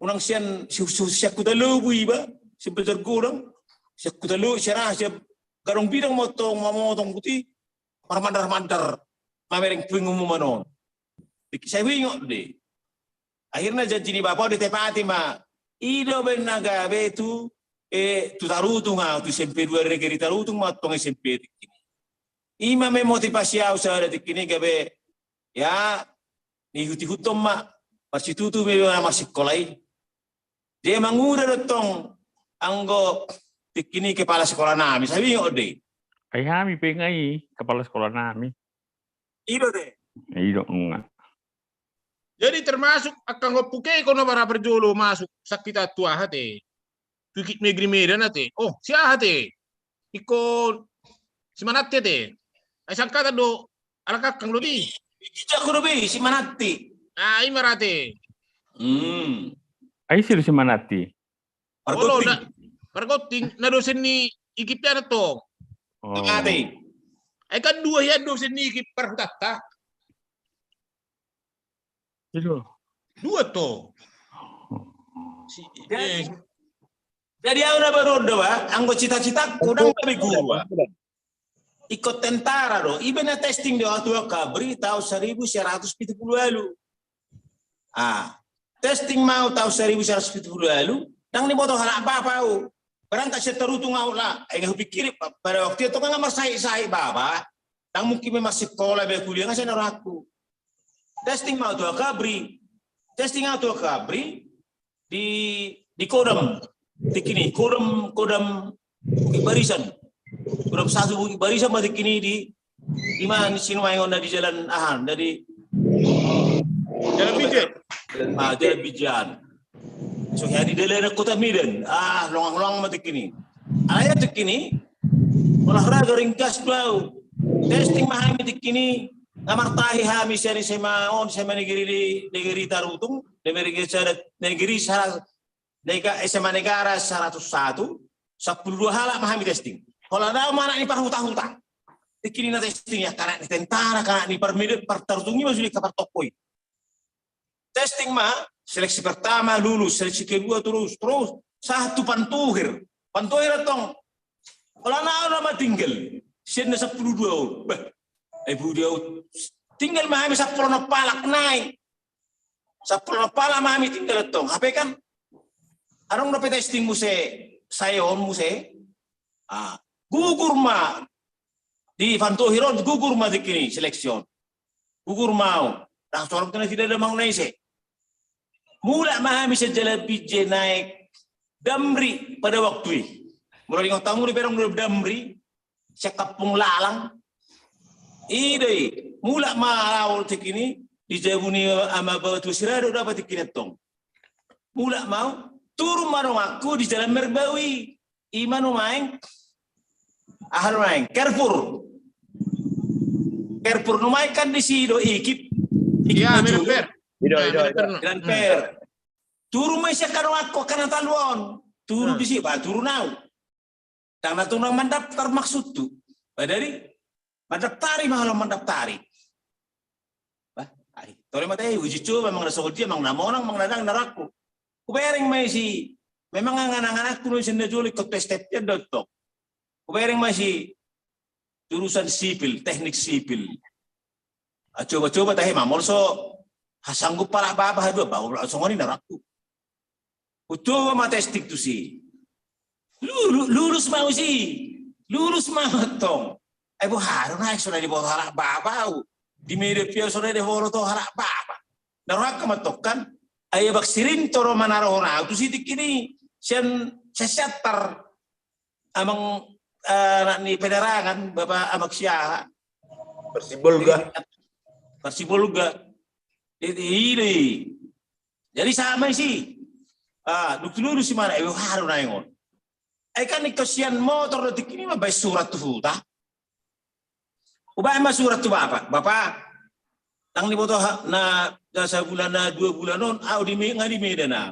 unang siyan siyak kutalo iba, siya betul kurang, siyak kutalo siya garong bidang matong mamotong kuti, marmandar, mamereng pengumuman non. Saya bingung deh. Akhirnya janji ni bapak ditepati mah. Ido benaga betu tu tarutung tu SMP 2 negeri tarutung matong SMP kini. Ima me motivasi au sa kini gabe ya ni huti-hutom ma pasitutu me masih sekolah. Dia manguda dotong anggo kini kepala sekolah nami. Sabi ode. Ay hami pengai kepala sekolah nami. Ido deh. Ido enggak. Jadi termasuk akan ngopuke kono para perjolo masuk sakita tua hati. Tukit negeri Medan hati. Oh, siapa hati? Ikon si Manatti hati. Ay sangkata do alakak kang lodi. Ijak ko be si Manatti. Ay marate. Ay sila si Manatti. Olo na pargoting na dosen ni ikipya na to. Ate. Ay kan dua ya dosen ni ikip perhutata. Itu. Dua toh. Jadi aku udah berodo anggo cita-cita kurang lebih gua. Ikut tentara do, ibena testing do atua kabri tahun 1970 lalu. Testing mau tahun 1970 lalu, nang ni boto halak apa-apa. Berangkat seterutung ngau lah, enggak pikir pada waktu itu kan masai baba, nang mungkin memang sekolah kuliah nggak saya aku. Testing mau atua kabri, di Kodam, di Kodam Barisan. Kodam 1 Bukit Barisan mati kini di mana sinuayon di jalan dari Jalan Bijen. Jalan Bijan. So hari dalam Kota Medan, longang mati kini. Ayat kini olahraga ringkas bau. Testing mahami mati kini ngamartahi hami seri sama negeri Tarutung, negeri SMA negara 101, 12 halak mahami testing. Kalau ada mana ni parhuta-huta, kini na testing ya karena di tentara, karena di Tarutung ini masih di kapal tokoi. Testing mah seleksi pertama lulus, seleksi kedua terus satu pantuhir tong. Kalau nama tinggal, sini 12 ibu dia tinggal mahami 10 palak naik, 10 palak mahami tinggal tong. Apa kan? Arong dapat testing sayon gugur mah di pantuhiron gugur mah di kini seleksiun, gugur mau. Nah soal kena tidak ada mengenai mula mahami sejalan bije naik Damri pada waktu ini. Mulai ngau tamu di perang Damri, sekapung lalang. Ide mula mahal tikini di jabuni ama batu sirado dapat tikini tong. Mula mau turun marong aku di jalan Merbawi. Iman main ahal main Carrefour numain kan di sido ikip Ya, Miramper. Dan per. Turun may siya karong ako kanang talon. Turun di siya, turun now. Tang natunang mandaptar maksud tu. Padari mandaftari mahal mandaftari. Tore matay uji coba mang nasol dia mang namonang mang nadang naraku. Kubereng may si memang angan-angan aku nusin na juli ko testet ya dotok. Kubereng may si jurusan sipil, teknik sipil. Coba-coba tahe mamol so hasanggup para baba dua bawa langsung ini naraku. Coba mah testing tu si. Lulus mau tong. Bu harun naik sudah di bawah harak baba. Di media pia sudah di bawah to harak baba. Narak matokkan ayah baksirin toro manarona tu si dikini sian sesetar amang ni penerangan bapak amak siaha. Persibulga. Ini. Jadi sama sih. Dulu si mana? Harun naingon. Kan ikosian motor detik ini mah baik surat tuh dah. Ubah mah surat tuh bapak. Tang di foto na sebulan na 2 bulan non. Di Medan na.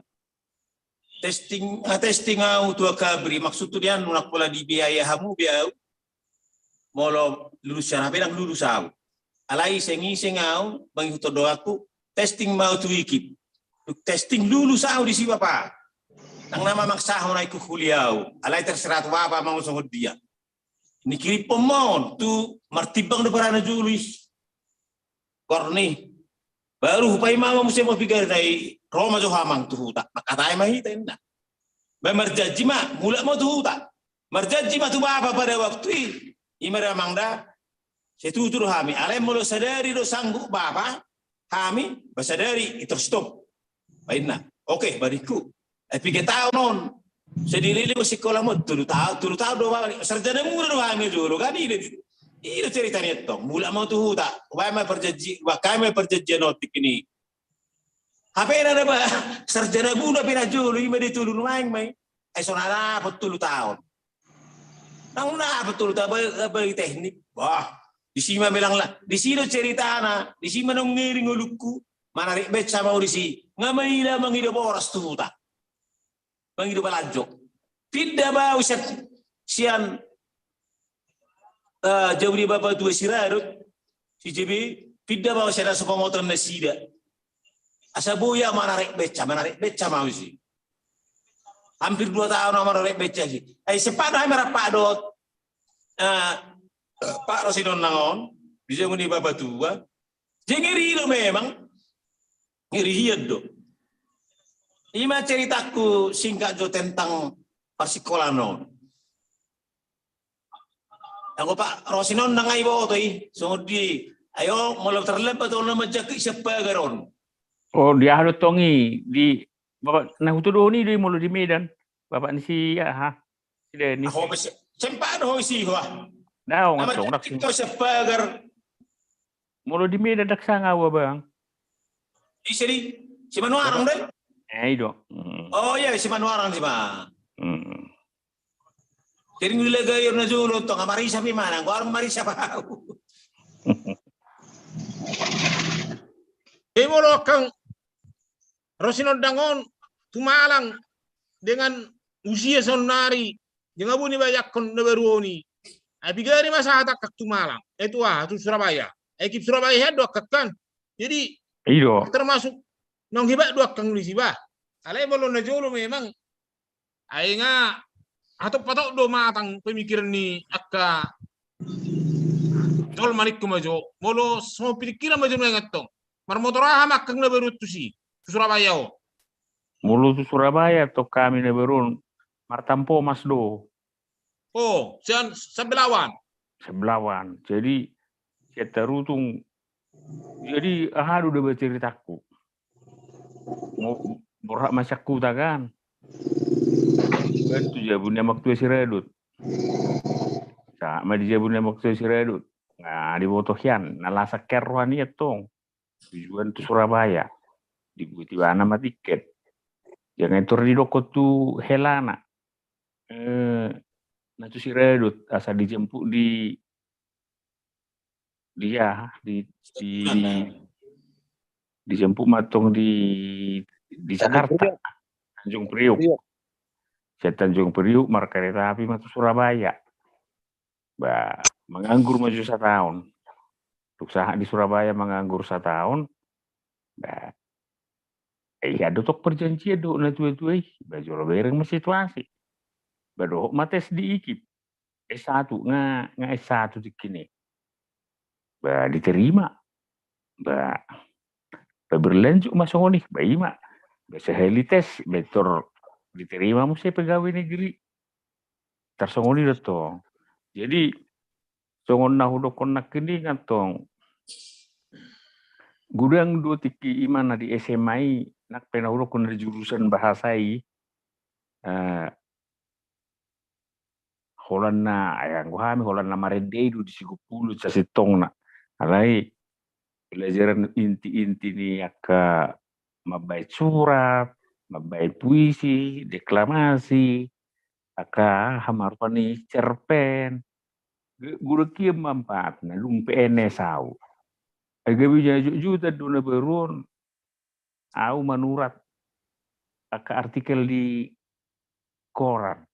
Testing tuh kabri maksud tuh dia nunak pola di biaya hamu biaya. Molo lulus siapa yang lulus au. Alai sengi au bagi foto doaku testing mau tuh ikip. Testing lulus au di si bapak. Nang nama maksahon ay kukuliaw. Alay terserah apa mau sungguh dia. Ini kiri pemon tu martibang depan na julis. Korni. Baru upay mama musim mo bigar day Roma jo hamang tu huta. Makatay mahita na. Marjaji ma mula mo tu huta. Marjaji ma tu apa pada waktu ini. Imara mangda setuju hami. Alay mo lo sadari do sanggup bapa. Hami basadari itu stop. Baik na. Oke, bariku. Tapi kita tahu non, sendiri ini sekolah mau tulu tahu doang. Sarjana muda doang dulu kan ini ceritanya tong. Mula mau tuh tak, kami perjanjian notik ini. Apa yang ada bah? Sarjana muda pernah dulu, ini di tulu main. Sonara betul tahun. Nang betul tak bagi teknik. Wah, di sini bilang lah, di sini cerita anak, di sini mengiring ulukku, mana ribet sama di sini. Ngamailah menghidup boros tuh tak. Menghidup lanjut. Tidak mau sian jauh di bapak tua sirarut si JB tidak mau sian sepemotor nasida. Asabuya menarik beca mau sih. Hampir 2 tahun menarik beca sih. Sepadan ay merapadot Pak Rosidon nangon bisa muni babatua. Jengiri lo memang ngirihian do. Ima ceritaku singkat jo tentang Persikolano. Ako Pak Rosinon nangai bawa to so di ayo malam terlepas to nama jaki siapa garon. Oh, dia harus tongi di Bapak nah itu dulu ni di mulu di Medan. Bapak ni si ha. Si Denny. Ako sempat ho isi ho. Dah Nama ngatong dak jaki to siapa gar. mulu di Medan dak sanga wa bang. Isiri si Manuarang deh. Ido. Oh iya si Manuarang si Ma. Hmm. Jadi nilagay na julo to nga Marisa mi mana, ko Marisa pa. Molo kang Rosinod Dangon tumalang dengan usia sonari dengan buni banyak kon neberuoni. Ay bigari masahata kak tumalang. Itu tu Surabaya. Ekip Surabaya do kan. Jadi Ido. termasuk nong hiba do kang lisiba. Alay molo na jolo memang ay nga atau patok do matang pemikiran ni akka tol manik kumajo molo semua pikiran majo ngatong marmotoraha makang na berutu si Surabaya o Mulu tu Surabaya to kami na berun martampo mas do oh sebelawan jadi saya terutung jadi ahadu udah berceritaku mau borak masakku tak kan bantu jabunnya waktu si Redut sama di jabunnya waktu si Redut nah di botohian nalasa kerwani tong tujuan tu Surabaya di tiba nama tiket jangan tur di doko tu Helana nah tu si Redut asal dijemput di dijemput matong di Jakarta Tanjung Priuk. Saya Tanjung Priuk mar kereta api matu Surabaya. Bah, menganggur maju 1 tahun. Usaha di Surabaya menganggur 1 tahun. Bah, ada tok perjanjian do na tuai-tuai. Baju bereng mas situasi. Baru mates di ikip. S1 nga S1 di kini. Bah, diterima. Bah, berlanjut masuk nih, bayi mak. Bisa helites, betor diterima mesti pegawai negeri. Tersongoni dong. Jadi songon nahudo konak ini ngantong gudang 2 tiki imana di SMA nak penahudo konak jurusan bahasai Holanda yang gua Holanda marede itu di Sigupulu sasitong na alai pelajaran inti-inti ni aka mabait surat, mabait puisi, deklamasi, aka hamarpani cerpen guru kia mampat na lung PNS au aga bija juta dona berun au manurat aka artikel di koran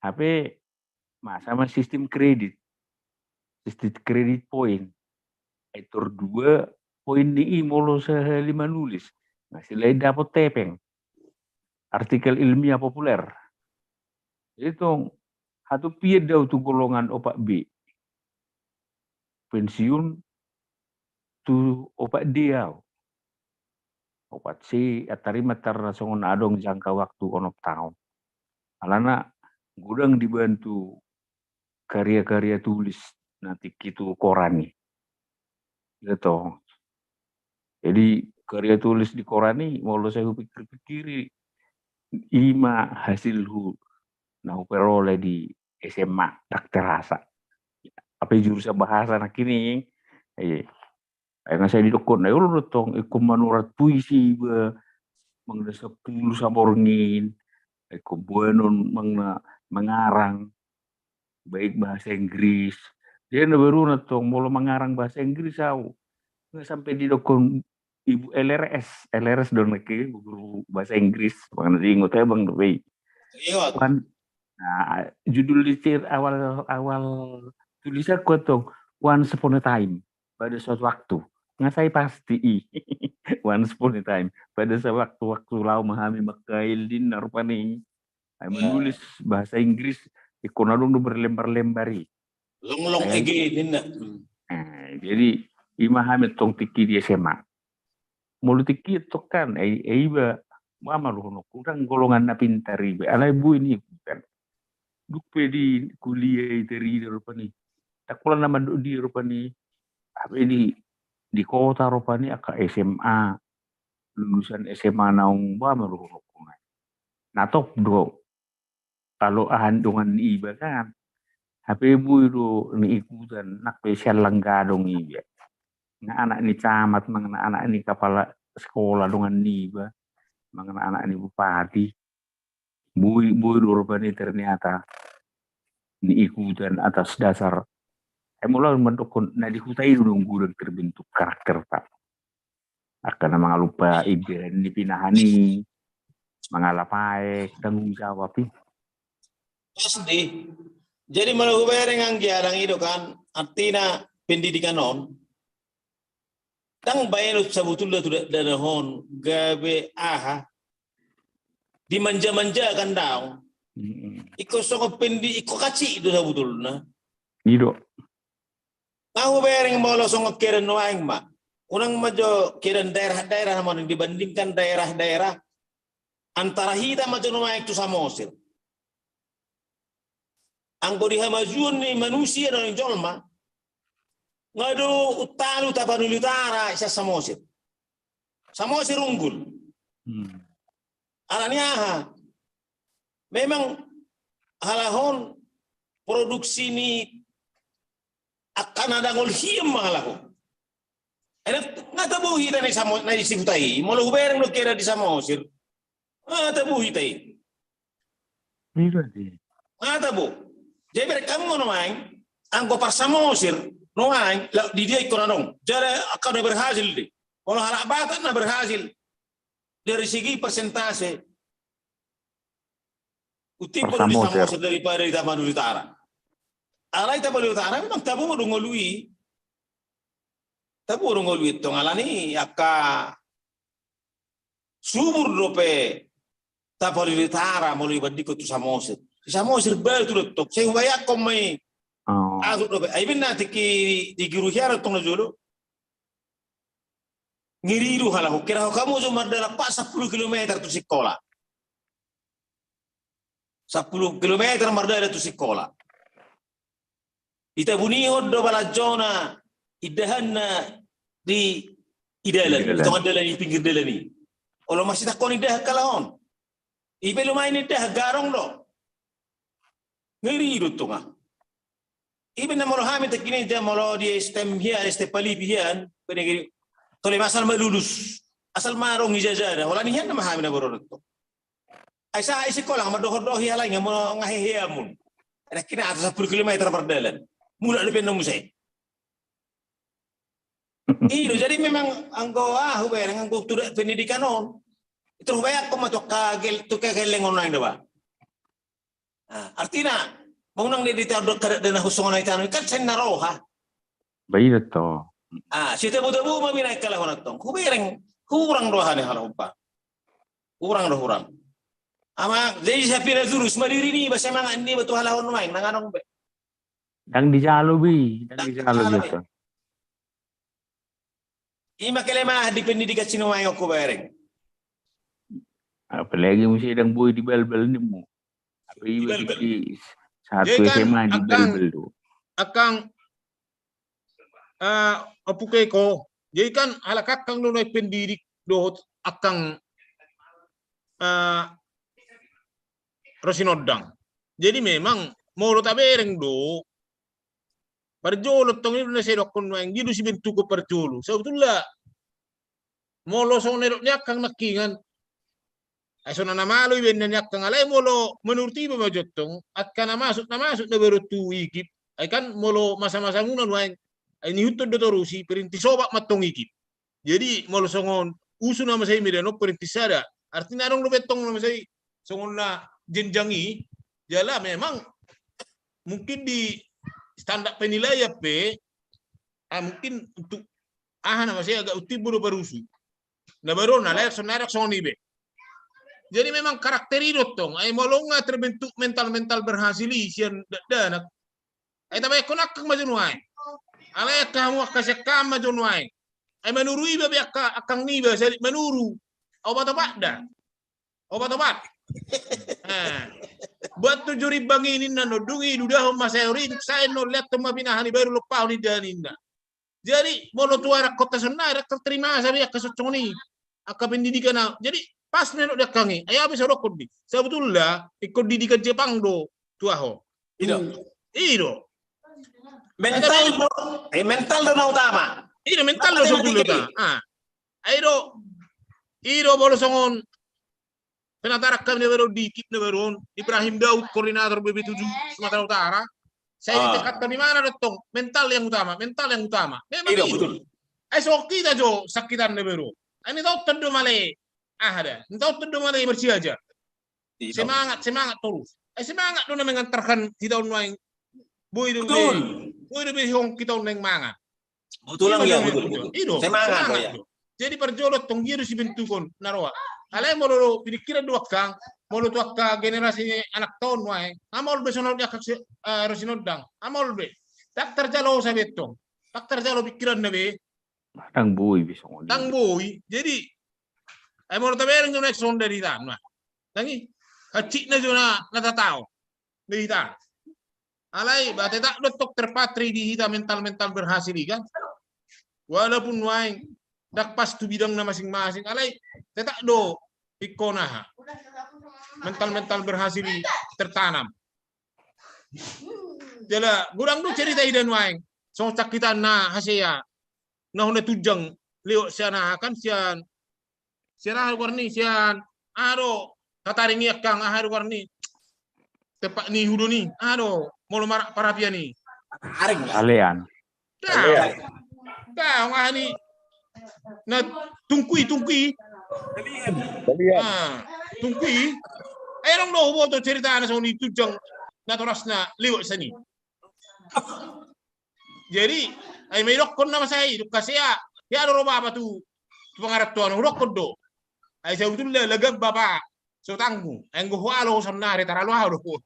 HP sama sistem kredit point etor 2 poin ni molo lima nulis masih lain dapat tepeng artikel ilmiah populer itu satu pied daw tu golongan opak B pensiun tu opak D opak C atari matar songon adong jangka waktu onop tahun alana gudang dibantu karya-karya tulis nanti gitu koran nih gitu jadi karya tulis di koran nih mau saya pikir-pikir ima hasil nah peroleh di SMA tak terasa apa jurusan bahasa nak ini karena saya didukun lu tong iku manurat puisi be mengdesa pulu saborngin iku buenon mengarang baik bahasa Inggris dia baru tong mulu mengarang bahasa Inggris au nggak sampai didukun ibu LRS don lagi guru bahasa Inggris bang ingot ya bang Dwi kan nah, judul litir awal tulisan ku tong Once Upon a Time pada suatu waktu ngasai pasti once upon a time pada sewaktu-waktu lau memahami makail din narupani ay menulis bahasa Inggris ikonadong berlembar-lembari. Long again din na. Jadi imahami tong tiki di SMA. Mulu tiki itu kan iba mama lu kurang golongan na pintar iba. Alay bu ini bukan. Dupe di kuliah dari rupani. Takulah nama di rupani. Apa di kota rupani aka SMA. Lulusan SMA naung mama lu natok do. Kalau ahandungan iba kan. HP ibu itu ni ikutan nak spesial langgadong iba. Nga anak ni camat, mga anak ni kepala sekolah dengan niba, mga anak ni bupati. Bui urban ternyata diikutan atas dasar mulai mendukung na dihutai dulu gurang terbentuk karakter tak. Akan mga lupa ide ni pinahani, mga lapaek, tanggung jawab. Pasti. Jadi malu bereng ang giadang itu kan artinya pendidikan on. Dang bayan sebetulnya tidak ada hon gabe aha dimanja-manja kan daw. Iko soko pendi iko kaci itu sebetulnya. Ido. Tahu bereng malu soko keren noaing mak. Unang majo keren daerah-daerah namun dibandingkan daerah-daerah antara hita majo noaing tu samosir. Angko dihamajuan ni manusia dan jolma ngado utalu tapanuli utara isa samosir unggul alanya memang halahon produksi ni akan ada ngolhiem halahon ngata buhi tani samos na disibutai molo bereng lo kira di samosir ngata buhi tai ngata bu jadi kamu noaing angko par samosir noaing di dia ikon dong jadi akan berhasil deh kalau halak batak na berhasil dari segi persentase utipo di samosir daripada di Tapanuli Utara alai Tapanuli Utara memang tabu ngolui tong alani aka subur dope Tapanuli Utara mulai bandiko tu samosir samosir baru tu tok saya wayak komai Aku dobe, aibin nanti di giruhiara tong najolo. Ngiriru halahu, kira kamu cuma dalam 10 km tu sekolah. 10 km mardala tu sekolah. Ita bunihod do balajona idahanna di idalan, tong adalan di pinggir dalan ni. Olo masih takon idah kalahon. Ibe lumayan idah garong do. Ngiriru tunga. Iben na molo hamit kini dia molo di stem hian stepali hian penegiri tole masal malulus asal marong ijazada wala ni hian na mahamin na boron to ay sa sekolah madohod hialay nga mo ngahihiamun ana kina atas 10 km perdalan mula depen na musay iyo jadi memang anggo hubereng anggo tudak pendidikan on itu hubayak ko matok kagel to kagelengon nang ba artinya Maunang ni dito kada na husong na itano kan sen naroha. Bayi to. Sita budabu mabinay kalahon atong. Kubereng kurang roha ni halumpa. Kurang. Ama jadi sapira durus madiri ni basa mga andi batu halahon main nanganong be. Dang di jalo to. Ima kelema di pendidikan sinuway ko kubereng. Apalagi mo siya dang buhay di balbal ni mo. Di satu SMA di Belbel tu. Akang apuke ko. Jadi kan halakak kang nunay pendidik dohot akang Rosinodang. Jadi memang mau tabereng do parjolo tong ni na sedok kon mang gidu si bentuk ko parjolo. Sebetulnya molo so nerok nya kang nakingan aso na namalo iben na kang alay molo menurti ba majotong at kana masuk na baru tu ikip ay kan molo masa-masa ngunan wain ay nihutod do rusi perinti soba matong ikip. Jadi molo songon usu na masay mirano perinti sada artinya anong lubetong na masay songon na jenjangi jala memang mungkin di standar penilaian mungkin untuk nama saya agak uti buru barusu. Na baru na layak soni be. Jadi memang karakter itu tong. Ay molonga terbentuk mental berhasil sian danak. Ay tabay konak kang majunuay. Alay kamu kasakam majunuay. Ay menuru iba be akang niba sali menuru. Obat-obat dah. Obat-obat. Buat 7.000 banginin na no dungi dudah masayori saya no lihat tuma pinahani baru lupa ni daninda. Jadi molo tuara kota sana terterima sabi akasoconi aka pendidikan na. Jadi pas menok dakangi ayo bisa rokod di. Sebetulnya ikut didikan Jepang do tuaho. Ido. Mental na utama. Ido mental do sebetulnya. Ido bolo songon penatarak kami baru dikit baru Ibrahim Daud koordinator BB7 Sumatera Utara. Saya ditekatkan di mana dong? Mental yang utama. Memang itu. Esok kita jo sakitan baru. Ini tahu tentu malai. Ada. Tahu tentu malai bersih aja. Semangat terus. Semangat tu mengantarkan kita uang. Boy hong kita uang mangat. Betul. Semangat ya. Jadi perjolot tong dia si bentukon naroa. Alay molo pikiran dua kang, molo tuak ka generasi anak tahun wae. Amol be sonol dia rosinodang. Amol be. Tak terjalo sa betong. Tak terjalo pikiran na be. Tang boy bisa ngomong. Tang boy. Jadi ay molo tabereng no next on dari tan. Tangi. Kacik na jo na natatao. Dari tan. Alay bate tak dotok terpatri di hita mental berhasil kan. Walaupun wae dak pas tu bidang na masing-masing. Alay tetak do ikona mental berhasil tertanam. Jala gurang do cerita idan waeng. So kita na hasia na hona tujang leo siana kan sian warni sian ado tataringi akang ahar warni tepak ni hudo ni ado molo marak parapia ni Alean. Dah ngani na tungkui tungkui ay rong do boto cerita na sa ni tujang na toras na liwat sani. Jadi ay may dokon na masay kasi ya ro baba tu pangarap to ano dokon do ay sa utul lagag baba so tanggu ay go halo sa nare taralo halo ko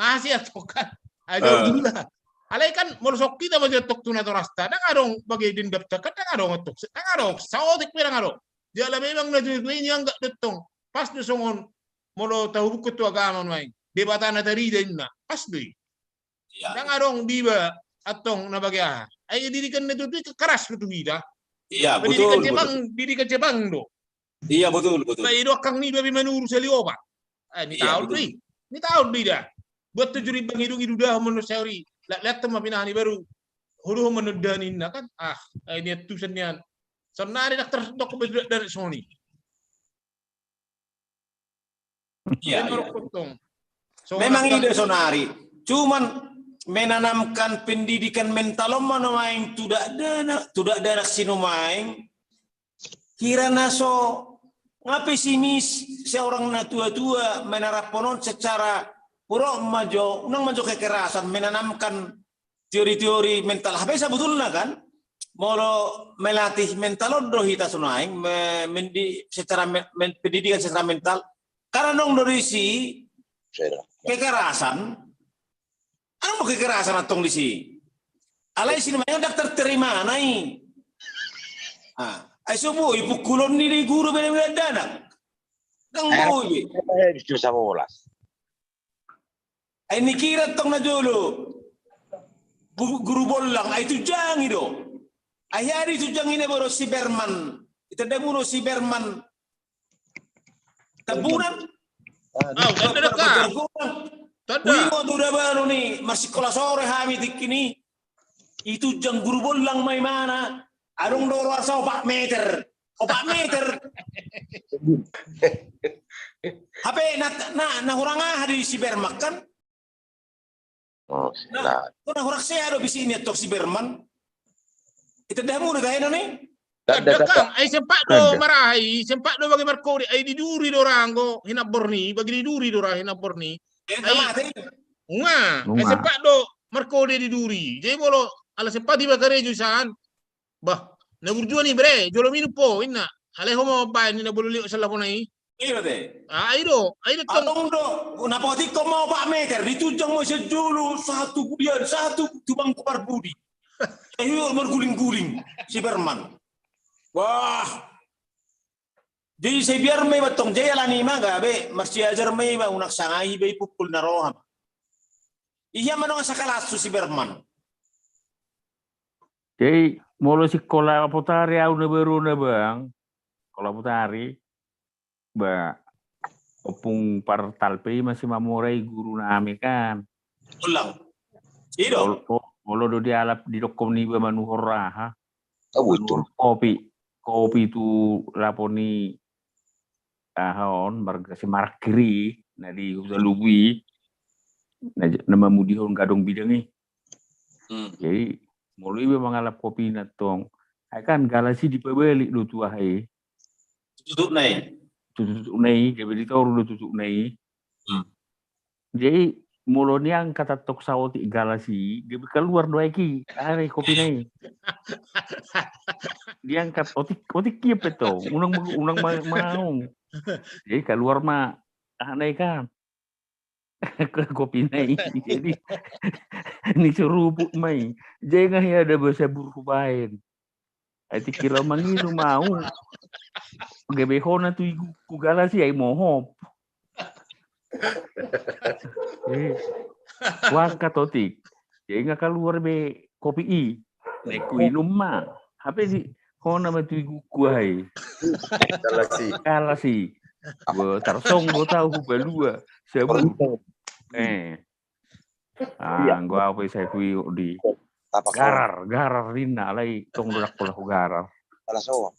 asia to kan ay utul alay kan morsok kita majetok tuna torasta da ngarong bagi dindap ta kada ngarong tok da ngarong saodik pira ngarong dia la memang na ini yang enggak detong pas de songon molo tahu buku tu agama mai debatan na tari na pas deui da ngarong biba atong na bagya ay didikan na tu keras betul bida iya betul didikan Jepang do iya betul ba ido kang ni do menuru selioba ni tahu bida buat 7.000 hidung dah manusiawi lihat teman pinahani baru huru menudanin kan ini tulisannya senari dak tertok dari Sony iya memang ide sonari cuman menanamkan pendidikan mental main tidak ada sinumaing kira naso ngapain sini seorang tua menaraponon secara pura maju kekerasan menanamkan teori-teori mental apa sebetulnya kan molo melatih mental hita sunaing secara pendidikan secara mental karena dong dari si kekerasan mau kekerasan atong di si alai sini main dak terterima nai ay subuh ibu kulon ni guru bener-bener danak kang boy itu sama bolas. Ay nikira tong na jolo guru bolang ay tujang ido ay hari tujang ini baru si Berman itu ada bunuh si Berman tabunan Wimo tu udah baru nih masih sekolah sore kami tikini itu jang guru bolang may mana adong doro asa 4 meter apa na hurang di si Berman kan nah orang saya ada bisi ini atau si Berman itu dah mudah dah ini Kang, ay sempat do marahi, sempat do bagi Marco ay diduri do rango hinaborni, bagi diduri do rango hinaborni. Ay sempat do Marco diduri. Jadi bolo ala sepati ba kare jusan. Bah, na burjua ni bre, jolo minu po inna. Ale homo ba ni na bululi sala po nai. Iya deh. Aido tong. Atong do, napoti ko mau Pak Meter, ditujang mo siya dulu satu kemudian satu tubang kupar budi. Ayo berguling-guling si Berman. Wah. Jadi saya biar may batong jaya lani maga be, masih ajar may ba unak sangai be pukul naroham. Iya manong sa kalasu si Berman. Jadi molo si kola potari au na baru na bang. Kola potari ba opung partalpe masih mamurai guru nami kan. Ulang. Ido. Molo do dialap di dokom ni ba manuhora ha. Betul. Kopi tu laponi ahon marga si markiri na di usalugui na mamudihon gadong bidang ni. Jadi molo iba mangalap kopi na tong akan galasi di pabalik do tu ahai. Tutup naik. Tutup naik, gabi dito ro tutup naik. Jadi molo niang kata tok sawoti galasi, gabi keluar do iki. Are kopi naik. Dia angkat otik kieu peto, unang mau. Jadi keluar mah aneh kan. Ke kopi naik. Jadi ni seruput mai. Jangan ya ada bahasa buruk bain. Ati kilo mangilu mau. Gebehona tu ku galasi ai mohop. Wangkat otik. Jadi nggak keluar be kopi i. Neku inum mah. Apa sih? Hona matu kuai. Galasi. Gua tarsong gua tahu belua. Sebut. Gua apa saya kui di garar rina lai tong dorak pola garar. Salah so.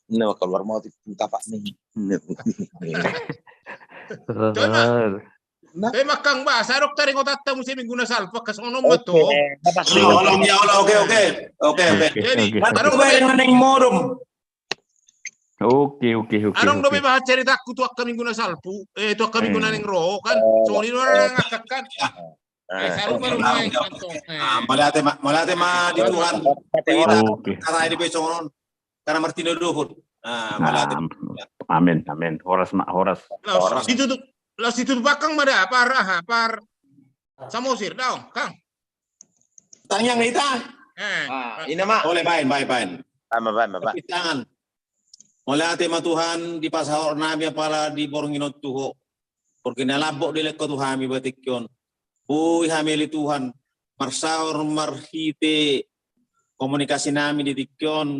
Nah, keluar mau tapak nih. Tema kang ba, sa dokter ko tatta mo si minguna salpa kasono mo to. Oke. Jadi, Anong ba yung nang modom? Oke. Anong dobe ba cerita ku tuak kami guna salpu? Tuak kami guna ning ro kan. So ni ora ngakakkan. Saru baru main kantong. Malate ma di Tuhan. Oke. Kata di besok karena Martino Luhut. Malate. Amin. Horas. Lah situ bakang mada par samosir daw, Kang. Tanyang kita. Ina ma. Oleh bain. Ba. Tangan. Malate ma Tuhan di pasahor nabi pala di Boronginot tuho. Porque nalabok dile ko Tuhan mi batikyon. Uy hamili Tuhan. Marsaor marhite komunikasi namin di dikyon.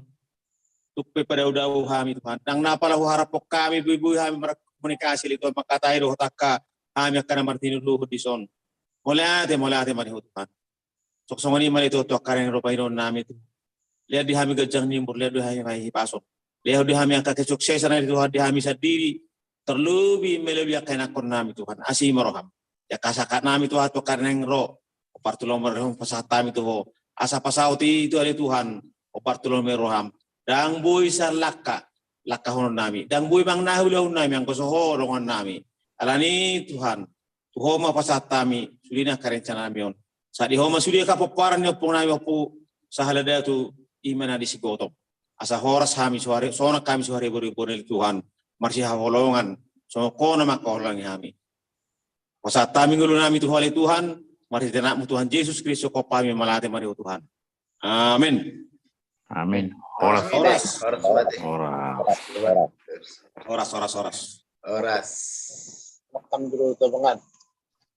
Tukpe pada udaw hami Tuhan. Nang napala harapok kami buy hami komunikasi lito makatay do takka hami kana Martino Luhut dison. Molate mariho Tuhan. Soksongoni malito to karen ro pairon nami tu. Lihat di hami gajang nimur lihat di hami pasok. Lihat di hami angka kesuksesan dari Tuhan di hami sendiri terlebih melebihi akan akon nami Tuhan. Asih maroham. Ya kasakat nami Tuhan to karen ro. Opartulo merhum pasatami tu asa pasauti itu ada Tuhan. Opartulo merham. Dang boy sa laka honon nami. Dang boy bang nahulaw nami ang kosohorongan nami. Alani Tuhan. Tuhoma pasatami sulina karencana nami on. Sa di homa sulia kapoparan niyo po nami po sa halada tu iman na disigotom. Asa horas kami suari, sona kami suari beri Tuhan. Marsi haholongan. So ko na makaholang kami. Pasatami ngulo nami Tuhan. Marsi tenak mo Tuhan Yesus Kristus ko pami malate mariho Tuhan. Amin. Horas. Oras. Makan dulu tebangan.